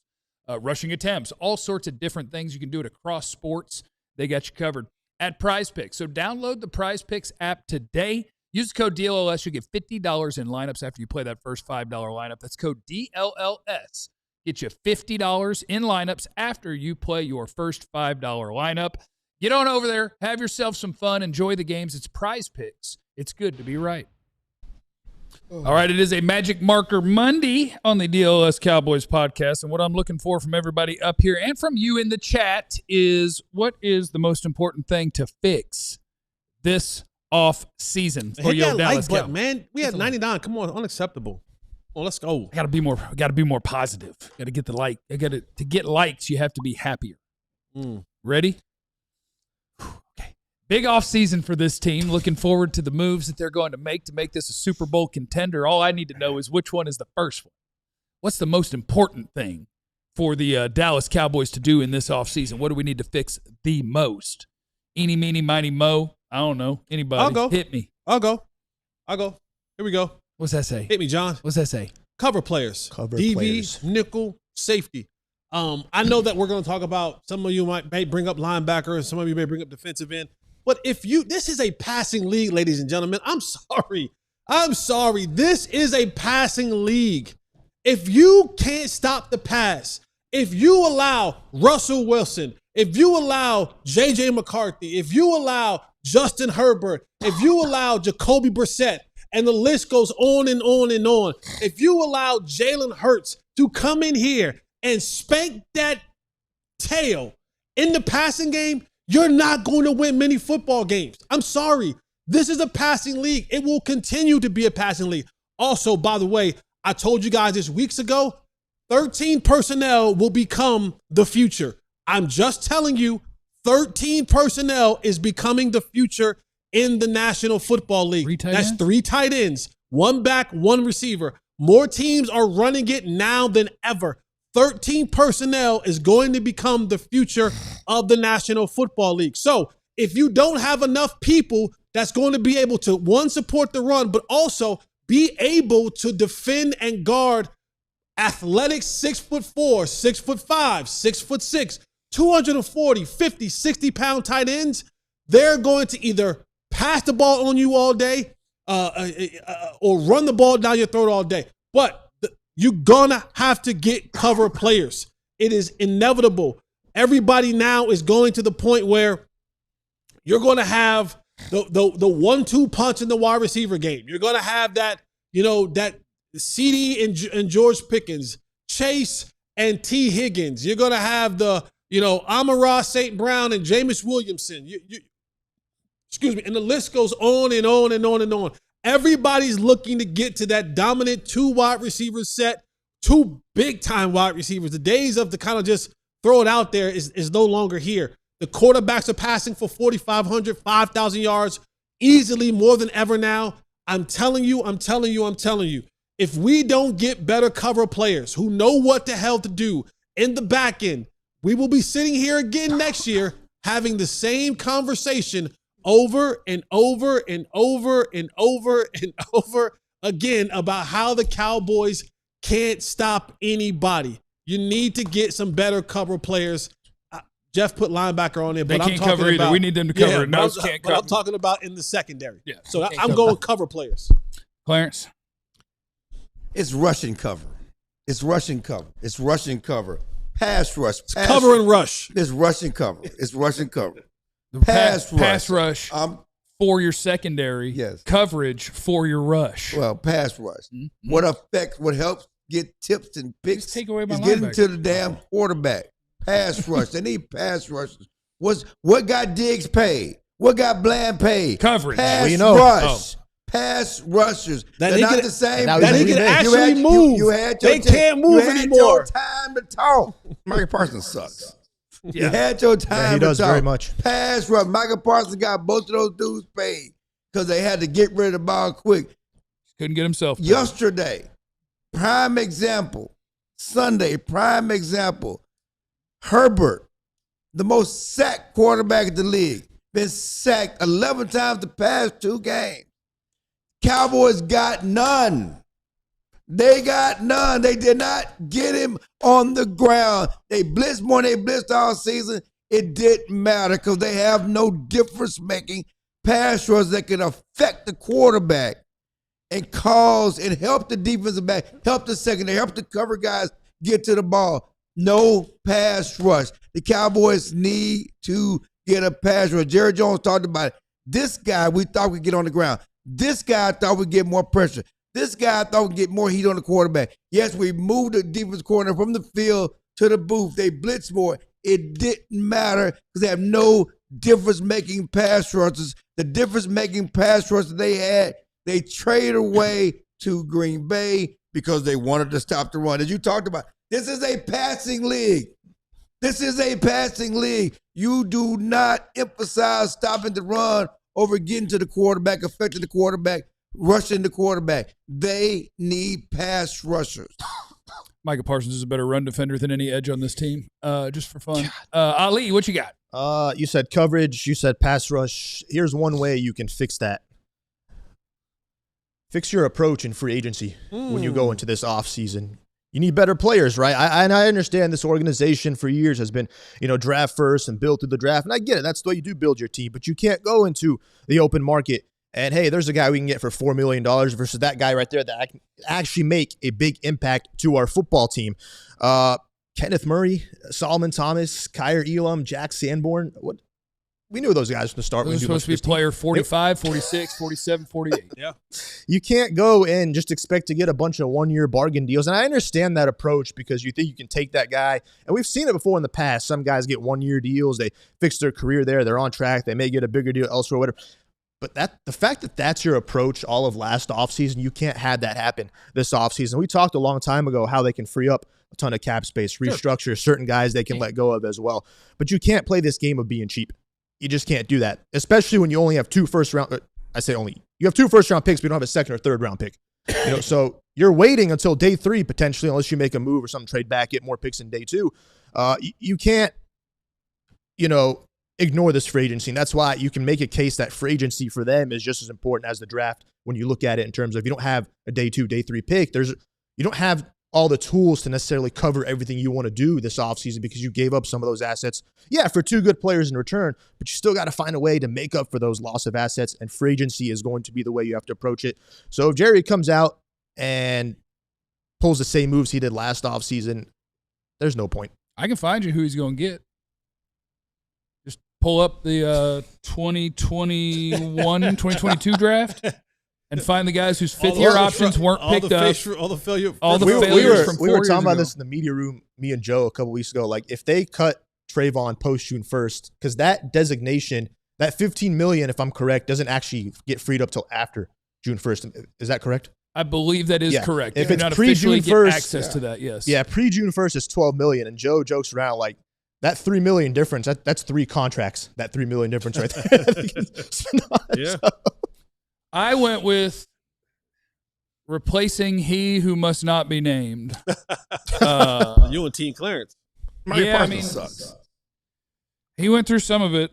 rushing attempts, all sorts of different things. You can do it across sports. They got you covered at Prize Picks. So download the Prize Picks app today. Use the code DLLS. You'll get $50 in lineups after you play that first $5 lineup. That's code DLLS. Get you $50 in lineups after you play your first $5 lineup. Get on over there. Have yourself some fun. Enjoy the games. It's Prize Picks. It's good to be right. All right, it is a Magic Marker Monday on the DLLS Cowboys podcast. And what I'm looking for from everybody up here and from you in the chat is what is the most important thing to fix this off season for your Dallas Cowboys? Man, we had 99. Come on, unacceptable. Well, let's go. I got to be more positive. Got to get the like. To get likes, you have to be happier. Ready? Okay. Big off season for this team. Looking forward to the moves that they're going to make this a Super Bowl contender. All I need to know is which one is the first one. What's the most important thing for the Dallas Cowboys to do in this offseason? What do we need to fix the most? Eeny, meeny, miny, mo. I don't know. Anybody? I'll go. Hit me. I'll go. Here we go. What's that say? Hit me, John. What's that say? Cover players. DB, players. nickel, safety. I know that we're going to talk about, some of you may bring up linebacker and some of you may bring up defensive end. But this is a passing league, ladies and gentlemen. I'm sorry. This is a passing league. If you can't stop the pass, if you allow Russell Wilson, if you allow J.J. McCarthy, if you allow Justin Herbert, if you allow Jacoby Brissett, and the list goes on and on and on, if you allow Jalen Hurts to come in here and spank that tail in the passing game, you're not going to win many football games. I'm sorry. This is a passing league. It will continue to be a passing league. Also, by the way, I told you guys this weeks ago, 13 personnel will become the future. I'm just telling you, 13 personnel is becoming the future in the National Football League. That's 3 tight ends, 1 back, 1 receiver. More teams are running it now than ever. 13 personnel is going to become the future of the National Football League. So if you don't have enough people that's going to be able to, 1, support the run, but also be able to defend and guard athletic 6'4", 6'5", 6'6", 240, 50, 60-pound tight ends, they're going to either pass the ball on you all day or run the ball down your throat all day. But you're going to have to get cover players. It is inevitable. Everybody now is going to the point where you're going to have the 1-2 punch in the wide receiver game. You're going to have that, that CD and George Pickens, Chase and T. Higgins. You're going to have the, Amon-Ra St. Brown and Jameis Williamson. Excuse me. And the list goes on and on and on and on. Everybody's looking to get to that dominant 2 wide receiver set, 2 big-time wide receivers. The days of the kind of just throw it out there is no longer here. The quarterbacks are passing for 4,500, 5,000 yards, easily more than ever now. I'm telling you. If we don't get better cover players who know what the hell to do in the back end, we will be sitting here again next year having the same conversation over and over and over and over and over again about how the Cowboys can't stop anybody. You need to get some better cover players. Jeff put linebacker on there, but they can't cover either. We need them to cover. I'm talking about in the secondary. Yeah, so I'm going cover players. Clarence, it's rushing cover. It's rushing cover. It's rushing cover. Pass rush. Cover and rush. It's rushing cover. It's rushing cover. Pass rush for your secondary. Yes. Coverage for your rush. Well, pass rush. Mm-hmm. What helps get tips and picks take away my is getting to the damn quarterback. Pass rush. They need pass rushes. What got Diggs paid? What got Bland paid? Coverage. Pass rush. Pass rushers. They're not the same. That he can actually move. They can't move anymore. You had your time to talk. Michael Parsons sucks. Yeah. You had your time to talk. He does very much. Pass rush. Michael Parsons got both of those dudes paid because they had to get rid of the ball quick. Couldn't get himself paid. Yesterday, prime example. Sunday, prime example. Herbert, the most sacked quarterback in the league, been sacked 11 times the past 2 games. Cowboys got none. They got none. They did not get him on the ground. They blitzed more than they blitzed all season. It didn't matter because they have no difference-making pass rush that can affect the quarterback and cause and help the defensive back, help the secondary, help the cover guys get to the ball. No pass rush. The Cowboys need to get a pass rush. Jerry Jones talked about it. This guy we thought we'd get on the ground. This guy thought we'd get more pressure. This guy thought we'd get more heat on the quarterback. Yes, we moved the defense corner from the field to the booth. They blitzed more. It didn't matter because they have no difference-making pass rushes. The difference-making pass rushes they had, they traded away to Green Bay because they wanted to stop the run. As you talked about, this is a passing league. This is a passing league. You do not emphasize stopping the run over getting to the quarterback, affecting the quarterback, rushing the quarterback. They need pass rushers. Micah Parsons is a better run defender than any edge on this team, just for fun. Ali, what you got? You said coverage. You said pass rush. Here's one way you can fix that. Fix your approach in free agency when you go into this offseason. You need better players, right? And I understand this organization for years has been, draft first and build through the draft. And I get it. That's the way you do build your team. But you can't go into the open market and, hey, there's a guy we can get for $4 million versus that guy right there that can actually make a big impact to our football team. Kenneth Murray, Solomon Thomas, Kyer Elam, Jack Sanborn. We knew those guys from the start. Those were supposed to be player 45, 46, 47, 48. Yeah. You can't go and just expect to get a bunch of one-year bargain deals. And I understand that approach because you think you can take that guy. And we've seen it before in the past. Some guys get one-year deals. They fix their career there. They're on track. They may get a bigger deal elsewhere, whatever. But the fact that that's your approach all of last offseason, you can't have that happen this offseason. We talked a long time ago how they can free up a ton of cap space, restructure certain guys they can let go of as well. But you can't play this game of being cheap. You just can't do that, especially when you only have two first-round – I say only. You have two first-round picks, but you don't have a second or third-round pick. So you're waiting until day 3 potentially unless you make a move or something, trade back, get more picks in day 2. You can't, ignore this free agency. And that's why you can make a case that free agency for them is just as important as the draft when you look at it in terms of you don't have a day 2, day 3 pick. You don't have all the tools to necessarily cover everything you want to do this offseason because you gave up some of those assets. Yeah, for 2 good players in return, but you still got to find a way to make up for those loss of assets, and free agency is going to be the way you have to approach it. So if Jerry comes out and pulls the same moves he did last offseason, there's no point. I can find you who he's going to get. Just pull up the 2021, 2022 draft. And find the guys whose fifth-year options weren't picked up. All the failures from 4 we were talking years about ago. this in the media room, me and Joe, a couple weeks ago. Like, if they cut Trevon post June 1st, because that designation, that $15 million, if I'm correct, doesn't actually get freed up till after June 1st. Is that correct? I believe that is correct. If They it's do not pre-June officially 1st, get access to that, yes. Yeah, pre-June 1st is $12 million, and Joe jokes around like, that $3 million difference, that's 3 contracts, that $3 million difference right there. Yeah. I went with replacing he who must not be named. You and Team Clarence. Yeah, I mean, sucks. He went through some of it.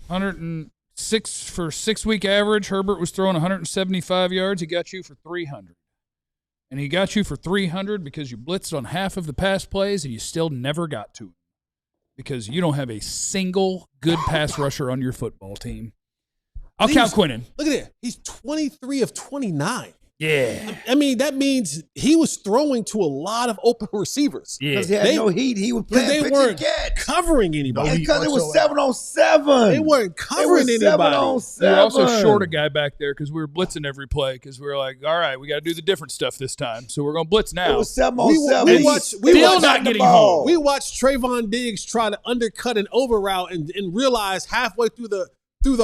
106 for 6-week average. Herbert was throwing 175 yards. He got you for 300. And he got you for 300 because you blitzed on half of the pass plays and you still never got to him because you don't have a single good pass rusher on your football team. I'll count Quinnen. Look at it. He's 23 of 29. Yeah. I mean, that means he was throwing to a lot of open receivers. Yeah. Because he had no heat. He was playing They pitch weren't and catch. covering anybody. Because it was 7-on-7. They weren't covering anybody. 7-on-7. We were also short a guy back there because we were blitzing every play because we were like, all right, we got to do the different stuff this time. So we're going to blitz now. It was 7-on-7. We watched Still not getting home. We watched Trevon Diggs try to undercut an over route and realize halfway through the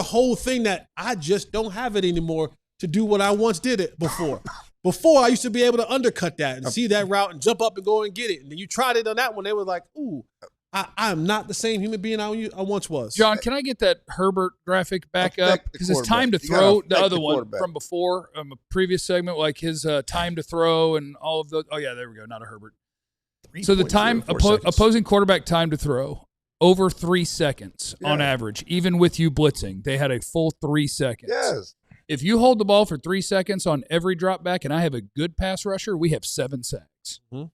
whole thing that I just don't have it anymore to do what I once did it before. Before, I used to be able to undercut that and see that route and jump up and go and get it. And then you tried it on that one. They were like, ooh, I am not the same human being I once was. John, can I get that Herbert graphic back up? Because it's time to throw the other one from before, a previous segment, like his time to throw and all of those. Oh, yeah, there we go. Not a Herbert. So the time, opposing quarterback time to throw, over 3 seconds on average, even with you blitzing. They had a full 3 seconds. Yes. If you hold the ball for 3 seconds on every drop back and I have a good pass rusher, we have 7 sacks. Mm-hmm.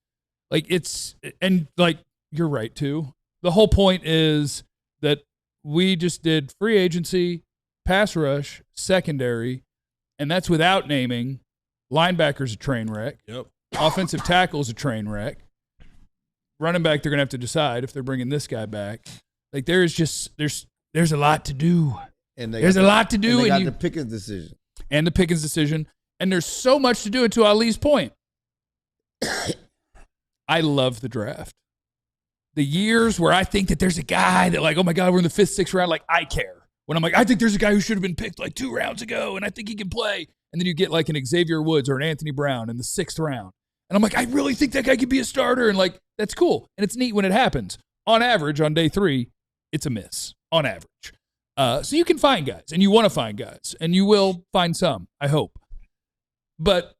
You're right, too. The whole point is that we just did free agency, pass rush, secondary, and that's without naming linebackers a train wreck. Yep. Offensive tackle's a train wreck. Running back, they're going to have to decide if they're bringing this guy back. Like, there's a lot to do. And there's a lot to do. And they got the Pickens decision. And the Pickens decision. And there's so much to do, and to Ali's point. I love the draft. The years where I think that there's a guy that, like, oh, my God, we're in the 5th, 6th round, like, I care. When I'm like, I think there's a guy who should have been picked, like, 2 rounds ago, and I think he can play. And then you get, like, an Xavier Woods or an Anthony Brown in the 6th round. And I'm like, I really think that guy could be a starter. And, like, that's cool. And it's neat when it happens. On average, on day 3, it's a miss. On average. So you can find guys, and you want to find guys, and you will find some, I hope. But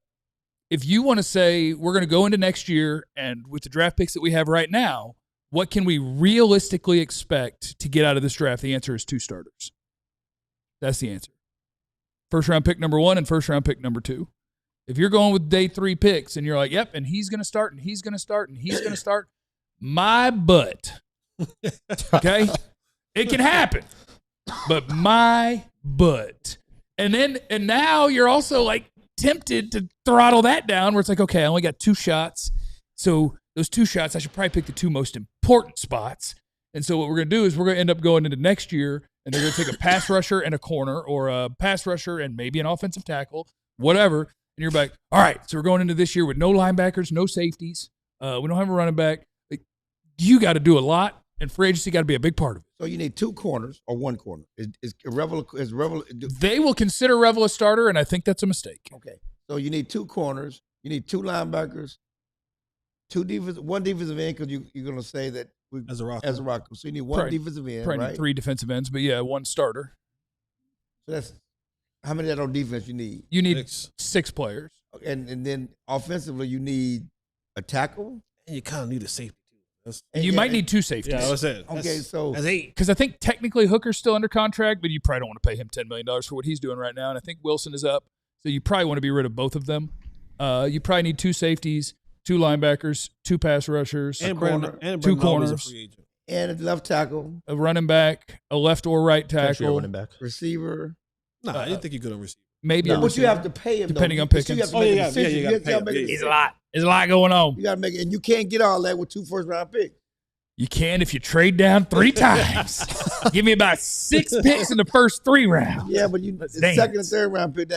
if you want to say we're going to go into next year, and with the draft picks that we have right now, what can we realistically expect to get out of this draft? The answer is 2 starters. That's the answer. First-round pick number 1 and first-round pick number 2. If you're going with day 3 picks and you're like, yep, and he's going to start and he's going to start and he's going to start, my butt. Okay? It can happen. But my butt. And now you're also like tempted to throttle that down where it's like, okay, I only got 2 shots. So those 2 shots, I should probably pick the 2 most important spots. And so what we're going to do is we're going to end up going into next year and they're going to take a pass rusher and a corner or a pass rusher and maybe an offensive tackle, whatever. And you're like, all right, so we're going into this year with no linebackers, no safeties. We don't have a running back. Like, you got to do a lot, and free agency got to be a big part of it. So you need 2 corners or 1 corner. Is Revel? They will consider Revel a starter, and I think that's a mistake. Okay. So you need 2 corners. You need 2 linebackers, 1 defensive end because you're going to say that as a rock. So you need 1 defensive end, probably right? Need 3 defensive ends, but yeah, 1 starter. So that's how many of that on defense you need? You need 6 players. And then offensively, you need a tackle. And you kind of need a safety too. You might need 2 safeties. Yeah, that's it. Okay, so that's 8. Because I think technically Hooker's still under contract, but you probably don't want to pay him $10 million for what he's doing right now. And I think Wilson is up, so you probably want to be rid of both of them. You probably need 2 safeties, 2 linebackers, 2 pass rushers, and and 2 corners, and a left tackle, a running back, a left or right tackle, running back, receiver. No, I didn't think you could on receiver. Maybe but you have to pay him depending on Pickens. Oh yeah, you got to pay him. It's a lot. There's a lot going on. You got to make it, and you can't get all that with 2 first-round picks. You can if you trade down 3 times. Give me about 6 picks in the first 3 rounds. Yeah, but the second and third round pick,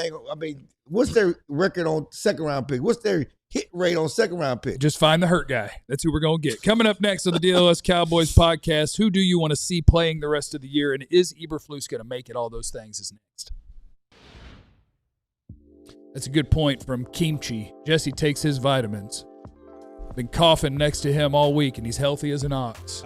what's their record on second round pick? What's their hit rate on second round pick? Just find the hurt guy. That's who we're going to get. Coming up next on the DLLS Cowboys podcast, who do you want to see playing the rest of the year, and is Eberflus going to make it? All those things is next. That's a good point from Kimchi. Jesse takes his vitamins. Been coughing next to him all week, and he's healthy as an ox.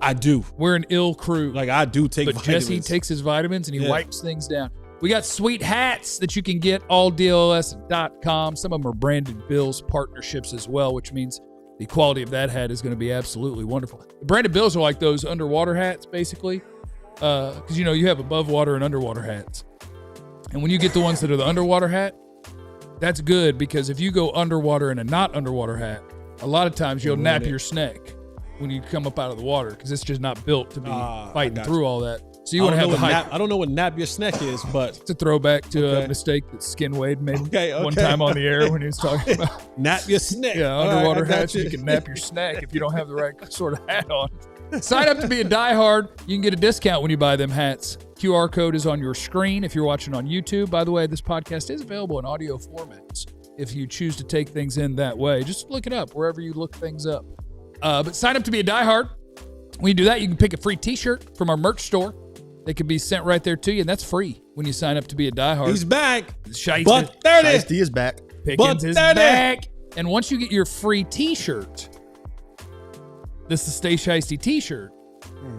I do. We're an ill crew. Like, I do take but vitamins. Jesse takes his vitamins, and he wipes things down. We got sweet hats that you can get, alldlls.com. Some of them are Brandon Bills partnerships as well, which means the quality of that hat is going to be absolutely wonderful. The Brandon Bills are like those underwater hats, basically, because, you have above water and underwater hats. And when you get the ones that are the underwater hat, that's good because if you go underwater in a not underwater hat, a lot of times you'll nap your snake when you come up out of the water because it's just not built to be fighting through all that. So you want to have the height. I don't know what nap your snack is, but it's a throwback to a mistake that Skin Wade made one time on the air when he was talking about nap your snack. Yeah, underwater hats. You can nap your snack if you don't have the right sort of hat on. Sign up to be a diehard. You can get a discount when you buy them hats. QR code is on your screen if you're watching on YouTube. By the way, this podcast is available in audio formats if you choose to take things in that way. Just look it up wherever you look things up. But sign up to be a diehard. When you do that, you can pick a free T-shirt from our merch store. They can be sent right there to you, and that's free when you sign up to be a diehard. He's back. Shiesty. Shiesty is back. Pickens is back. And once you get your free T-shirt, this is the Stay Shiesty T-shirt.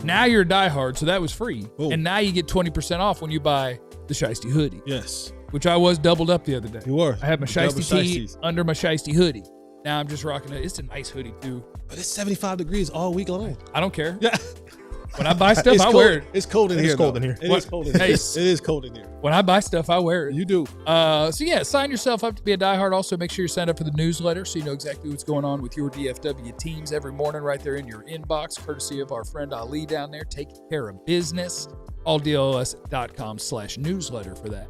Now you're a diehard, so that was free. Ooh. And now you get 20% off when you buy the Shiesty hoodie. Yes. Which I was doubled up the other day. You were. I had my Shiesty tee under my Shiesty hoodie. Now I'm just rocking it. It's a nice hoodie, too. But it's 75 degrees all week long. I don't care. Yeah. When I buy stuff, I wear it. It's cold in here. It's cold in here. It is cold in here. It is cold in here. When I buy stuff, I wear it. You do. So yeah, sign yourself up to be a diehard. Also, make sure you sign up for the newsletter so you know exactly what's going on with your DFW teams every morning right there in your inbox, courtesy of our friend Ali down there, taking care of business. alldlls.com/newsletter for that.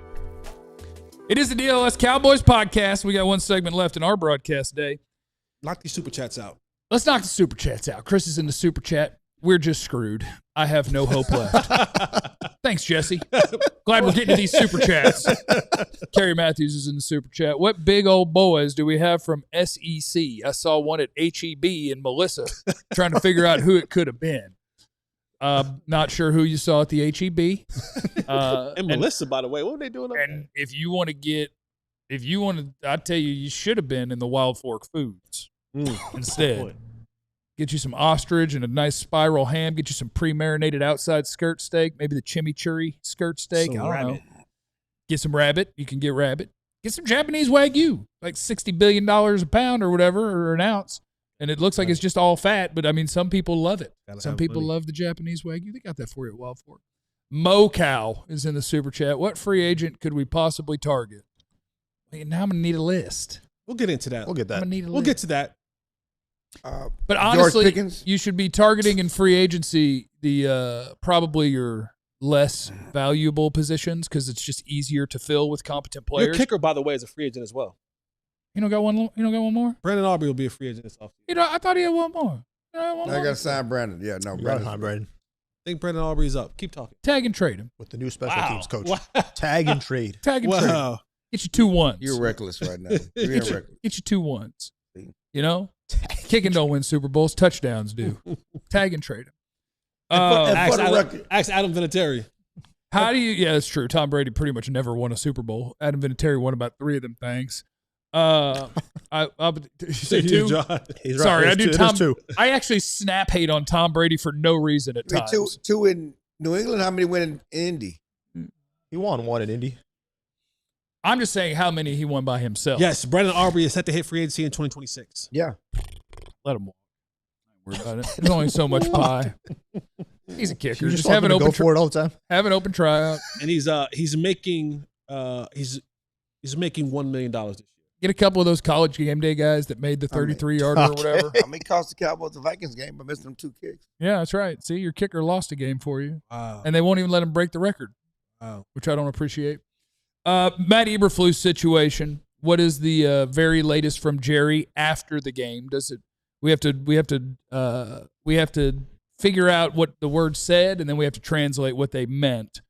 It is the DLLS Cowboys podcast. We got one segment left in our broadcast day. Knock these super chats out. Let's knock the super chats out. Chris is in the super chat. We're just screwed. I have no hope left. Thanks, Jesse. Glad we're getting to these super chats. Kerry Matthews is in the super chat. What big old boys do we have from SEC? I saw one at HEB in Melissa trying to figure out who it could have been. Not sure who you saw at the HEB. And Melissa, by the way, what were they doing up there? And if you want to, I tell you, you should have been in the Wild Fork Foods instead. Get you some ostrich and a nice spiral ham. Get you some pre-marinated outside skirt steak, maybe the chimichurri skirt steak. Some I don't rabbit. know. Get some rabbit. You can get rabbit. Get some Japanese Wagyu, like $60 billion a pound or whatever, or an ounce. And it looks like it's just all fat, but I mean, some people love it. Some people love the Japanese Wagyu. They got that for you at Wild Fork. Mo Cow is in the super chat. What free agent could we possibly target? Now I'm gonna need a list. We'll get into that. We'll get that. We'll get to that. But honestly, Pickens? you should be targeting in free agency the probably your less valuable positions because it's just easier to fill with competent players. Your kicker, by the way, is a free agent as well. You don't got one. You don't got one more. Brandon Aubrey will be a free agent this offseason. I thought he had one more. I got to sign Brandon. Yeah, no, Brandon. I think Brandon Aubrey's up. Keep talking. Tag and trade him. With the new special teams coach. Wow. Tag and trade. Tag and trade. Get you 2 1s. You're reckless right now. You're reckless. Get you 2 1s. You know, kicking don't win Super Bowls. Touchdowns do. Tag and trade him. Ask Adam Vinatieri. How do you? Yeah, that's true. Tom Brady pretty much never won a Super Bowl. Adam Vinatieri won about 3 of them things. I'll say 2. He's Sorry, right. I do. There's 2. I actually snap hate on Tom Brady for no reason at times. 2 in New England. How many win in Indy? He won 1 in Indy. I'm just saying how many he won by himself. Yes, Brandon Aubrey is set to hit free agency in 2026. Yeah. Let him walk. Don't worry about it. There's only so much pie. He's a kicker. You just have an open for it all the time. Have an open tryout. And he's making $1 million this year. Get a couple of those college game day guys that made the 33-yarder or whatever. I mean, cost the Cowboys the Vikings game by missing them 2 kicks. Yeah, that's right. See, your kicker lost a game for you. Wow. And they won't even let him break the record, Wow. which I don't appreciate. Matt Eberflus situation. What is the very latest from Jerry after the game? Does it? We have to figure out what the word said, and then we have to translate what they meant.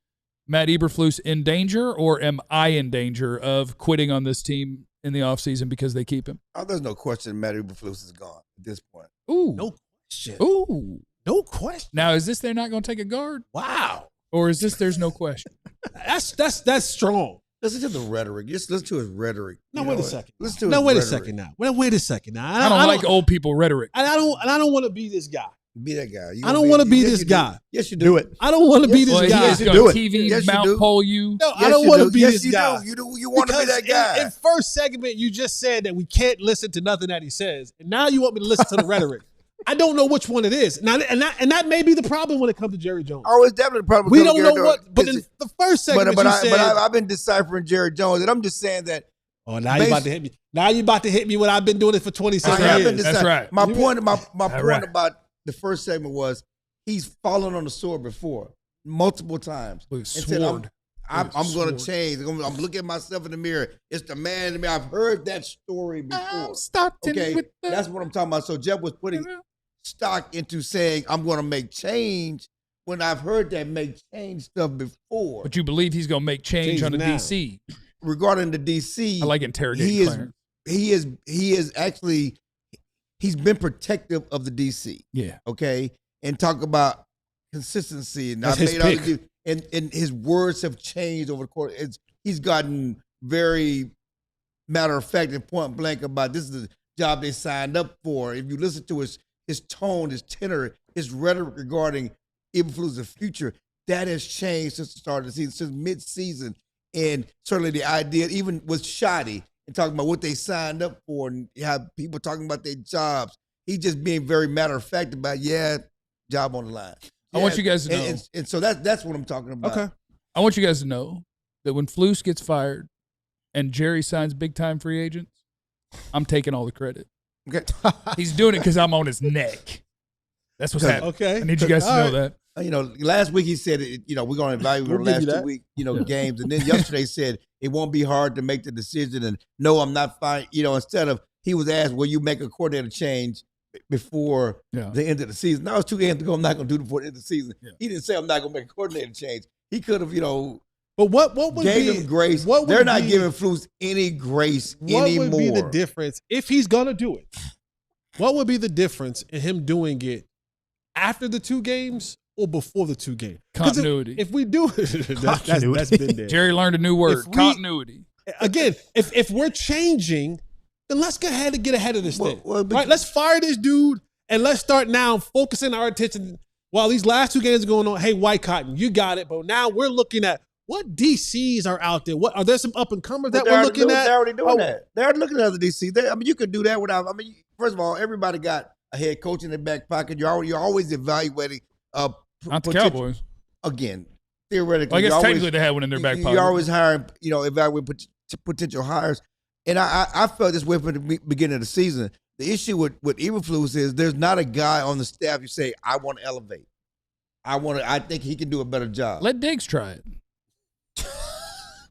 Matt Eberflus in danger, or am I in danger of quitting on this team in the offseason because they keep him? Oh, there's no question Matt Eberflus is gone at this point. Ooh, No question. ooh. No question. Now, is this they're not going to take a guard, Wow. or is this there's no question? That's strong. Listen to the rhetoric. Just listen to his rhetoric. No, wait a second. Listen to his No, wait a rhetoric. second now. Wait a second now. I don't like old people rhetoric. And I don't want to be this guy. Be that guy. I don't want to be this guy. Yes, you Do it. I don't want to be this Well, he guy. is you going do to it. TV Yes, you Mount do. Pole you. No, I Yes, don't you want to do. be Yes, this you guy. do. You want to be Because that guy. In first segment, you just said that we can't listen to nothing that he says, and now you want me to listen to the rhetoric. I don't know which one it is. Now, and that may be the problem when it comes to Jerry Jones. Oh, it's definitely a problem. We don't know what. But in the first segment, but you said. I've been deciphering Jerry Jones, and I'm just saying that. Oh, now you about to hit me. Now you about to hit me when I've been doing it for 27 I have been years. That's right. My point right. about the first segment was he's fallen on the sword before multiple times. With And said, sword. I'm going Sword. to change. I'm looking at myself in the mirror. It's the man in me. I've heard that story before. I'm starting Okay, with the- that's what I'm talking about. So Jeff was putting stock into saying I'm going to make change when I've heard that make change stuff before. But you believe he's going to make change Change on the now. DC. Regarding the DC, I like interrogating he Clarence. is actually he's been protective of the DC. Yeah. Okay, and talk about consistency. And That's his pick. And his words have changed over the course. He's gotten very matter of fact and point blank about this is the job they signed up for. If you listen to his tone, his tenor, his rhetoric regarding Eberflus' future, that has changed since the start of the season, since mid-season. And certainly the idea, even with Shoddy, and talking about what they signed up for and how people talking about their jobs, he's just being very matter of fact about, job on the line. I want you guys to know. And so that's what I'm talking about. Okay. I want you guys to know that when Flus gets fired and Jerry signs big-time free agents, I'm taking all the credit. Okay. He's doing it because I'm on his neck. That's what's happening. Okay. I need you guys to know that. Last week he said, we're going to evaluate the last 2 weeks, games. And then yesterday said it won't be hard to make the decision. And no, I'm not fine. Instead of, he was asked, will you make a coordinator change before the end of the season? Now it's 2 games to go. I'm not going to do it before the end of the season. Yeah. He didn't say I'm not going to make a coordinator change. He could have, But what would gave be him grace. What would They're not be, giving Flus any grace what anymore. What would be the difference if he's going to do it? What would be the difference in him doing it after the 2 games or before the 2 games? Continuity. If we do it, that's been there. Jerry learned a new word, continuity. Again, if we're changing, then let's go ahead and get ahead of this thing. Right? Let's fire this dude and let's start now focusing our attention while these last 2 games are going on. Hey, White Cotton, you got it. But now we're looking at what DCs are out there. What are there some up and comers that we're looking at? They're already doing that. They're looking at the DC. You could do that without. First of all, everybody got a head coach in their back pocket. You're always evaluating. Not the Cowboys. Again, theoretically. Well, I guess technically they had one in their back pocket. You're always hiring, evaluating potential hires. And I felt this way from the beginning of the season. The issue with Eberflus is there's not a guy on the staff you say, I want to elevate. I think he can do a better job. Let Diggs try it.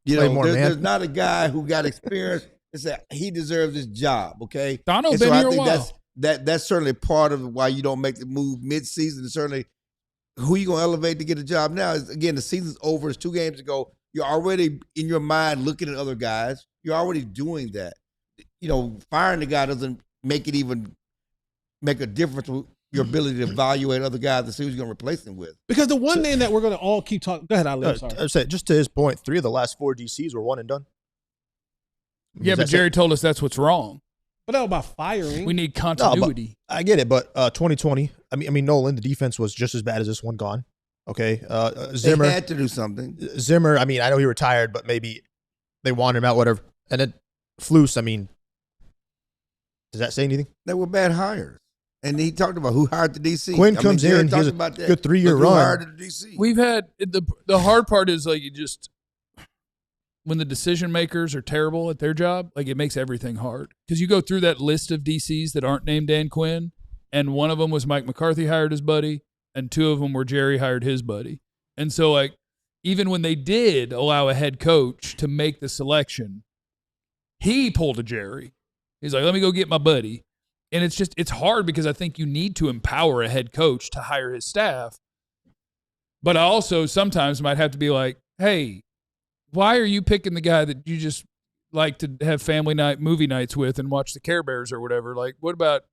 There's not a guy who got experience and said he deserves this job, okay? Dono's been here a while. That's certainly part of why you don't make the move mid-season. And certainly who you going to elevate to get a job now is, again, the season's over. It's 2 games ago. You're already in your mind looking at other guys. You're already doing that. Firing the guy doesn't make it even make a difference with your ability to evaluate other guys to see who's going to replace them with. Because the one name that we're going to all keep talking. Go ahead, Ali. I'm sorry. I would say, just to his point, 3 of the last 4 DCs were one and done. Yeah, but Jerry told us that's what's wrong. But that was about firing. We need continuity. No, I get it, but 2020. I mean, Nolan, the defense was just as bad as this one gone. Okay, Zimmer they had to do something. Zimmer. I mean, I know he retired, but maybe they wanted him out, whatever. And then Flus. I mean, does that say anything? They were bad hires. And he talked about who hired the DC. Quinn comes in, he has a good 3-year run. Who hired the DC? We've had the hard part is like when the decision makers are terrible at their job, like it makes everything hard. Because you go through that list of DCs that aren't named Dan Quinn, and one of them was Mike McCarthy hired his buddy, and 2 of them were Jerry hired his buddy. And so like even when they did allow a head coach to make the selection, he pulled a Jerry. He's like, let me go get my buddy. And it's hard because I think you need to empower a head coach to hire his staff. But I also sometimes might have to be like, hey, why are you picking the guy that you just like to have family night, movie nights with and watch the Care Bears or whatever? Like, what about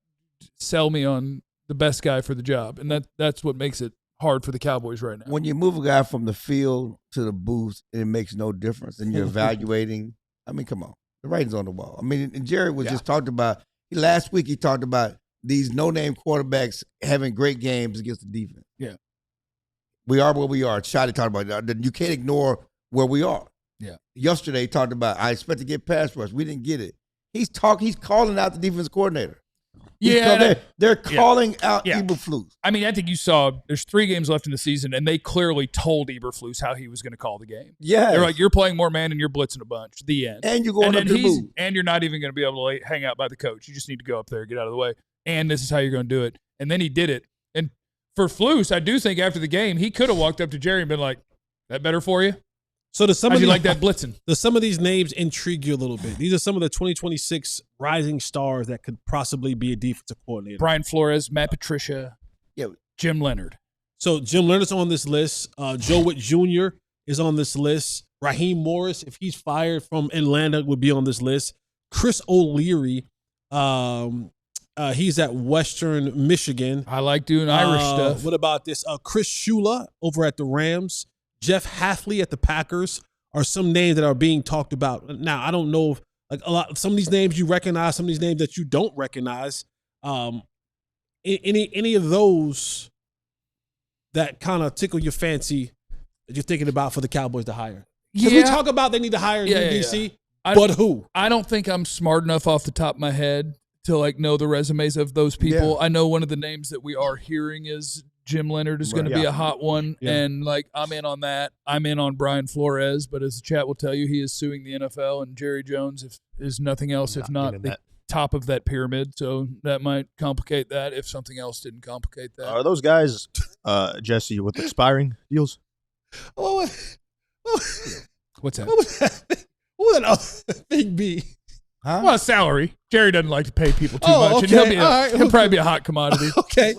sell me on the best guy for the job? And that's what makes it hard for the Cowboys right now. When you move a guy from the field to the booth, it makes no difference. And you're evaluating. I mean, come on. The writing's on the wall. I mean, and Jerry was just talked about. Last week he talked about these no-name quarterbacks having great games against the defense. Yeah. We are where we are. Shotty talked about that. You can't ignore where we are. Yeah. Yesterday he talked about, I expect to get pass rush. We didn't get it. He's calling out the defense coordinator. They're calling out Eberflus. I mean, I think you saw there's 3 games left in the season, and they clearly told Eberflus how he was going to call the game. Yeah. They're like, you're playing more man and you're blitzing a bunch. The end. And you're going up to the move. And you're not even going to be able to hang out by the coach. You just need to go up there, get out of the way. And this is how you're going to do it. And then he did it. And for Flus, I do think after the game, he could have walked up to Jerry and been like, that better for you? So does some of you like that blitzing? Does some of these names intrigue you a little bit? These are some of the 2026 rising stars that could possibly be a defensive coordinator. Brian Flores, Matt Patricia, Jim Leonard. So Jim Leonard's on this list. Joe Witt Jr. is on this list. Raheem Morris, if he's fired from Atlanta, would be on this list. Chris O'Leary, he's at Western Michigan. I like doing Irish stuff. What about this? Chris Shula over at the Rams. Jeff Hafley at the Packers are some names that are being talked about. Now, I don't know if some of these names you recognize, some of these names that you don't recognize. Any of those that kind of tickle your fancy that you're thinking about for the Cowboys to hire? Because we talk about they need to hire a new DC, but who? I don't think I'm smart enough off the top of my head to know the resumes of those people. Yeah. I know one of the names that we are hearing is Jim Leonard is going to be a hot one, and I'm in on that. I'm in on Brian Flores, but as the chat will tell you, he is suing the NFL, and Jerry Jones is nothing else if not the top of that pyramid. So that might complicate that if something else didn't complicate that. Are those guys, Jesse, with expiring deals? What's that? What would that thing be? Huh? Well, salary. Jerry doesn't like to pay people too much. Okay. And he'll probably be a hot commodity. Okay.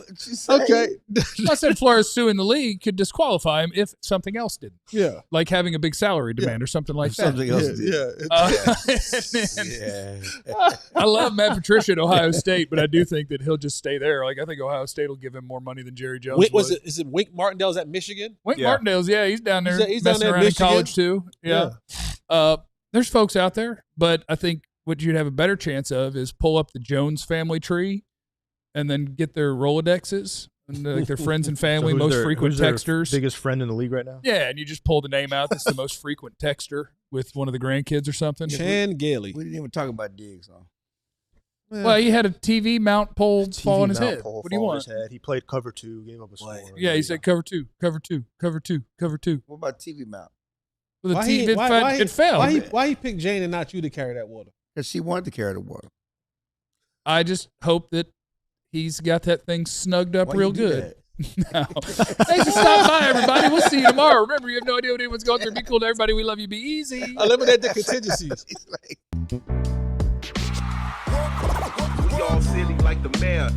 I said Flores suing the league could disqualify him if something else didn't. Yeah. Like having a big salary demand or something like that. Something else did. I love Matt Patricia at Ohio State, but I do think that he'll just stay there. I think Ohio State will give him more money than Jerry Jones would. Is it Wink Martindale's at Michigan? Wink Martindale's, he's down there. He's messing down there around in Michigan? college too. Yeah. There's folks out there, but I think what you'd have a better chance of is pull up the Jones family tree and then get their Rolodexes and their friends and family, so most frequent texters. Biggest friend in the league right now? Yeah, and you just pull the name out that's the most frequent texter with one of the grandkids or something. Chan Gailey. We didn't even talk about Diggs, huh? Well, he had a TV mount pole fall on his head. What do you want? He played cover 2, gave up a score. Yeah, he said cover 2, cover 2, cover 2, cover 2. What about TV mount? Well, it fell. Why he picked Jane and not you to carry that water? because she wanted to carry the water. I just hope that he's got that thing snugged up Why real you do good. that? No. Thanks for stopping by, everybody. We'll see you tomorrow. Remember, you have no idea what anyone's going through. Be cool to everybody. We love you. Be easy. Eliminate the contingencies. It's like, We all silly like the mayor.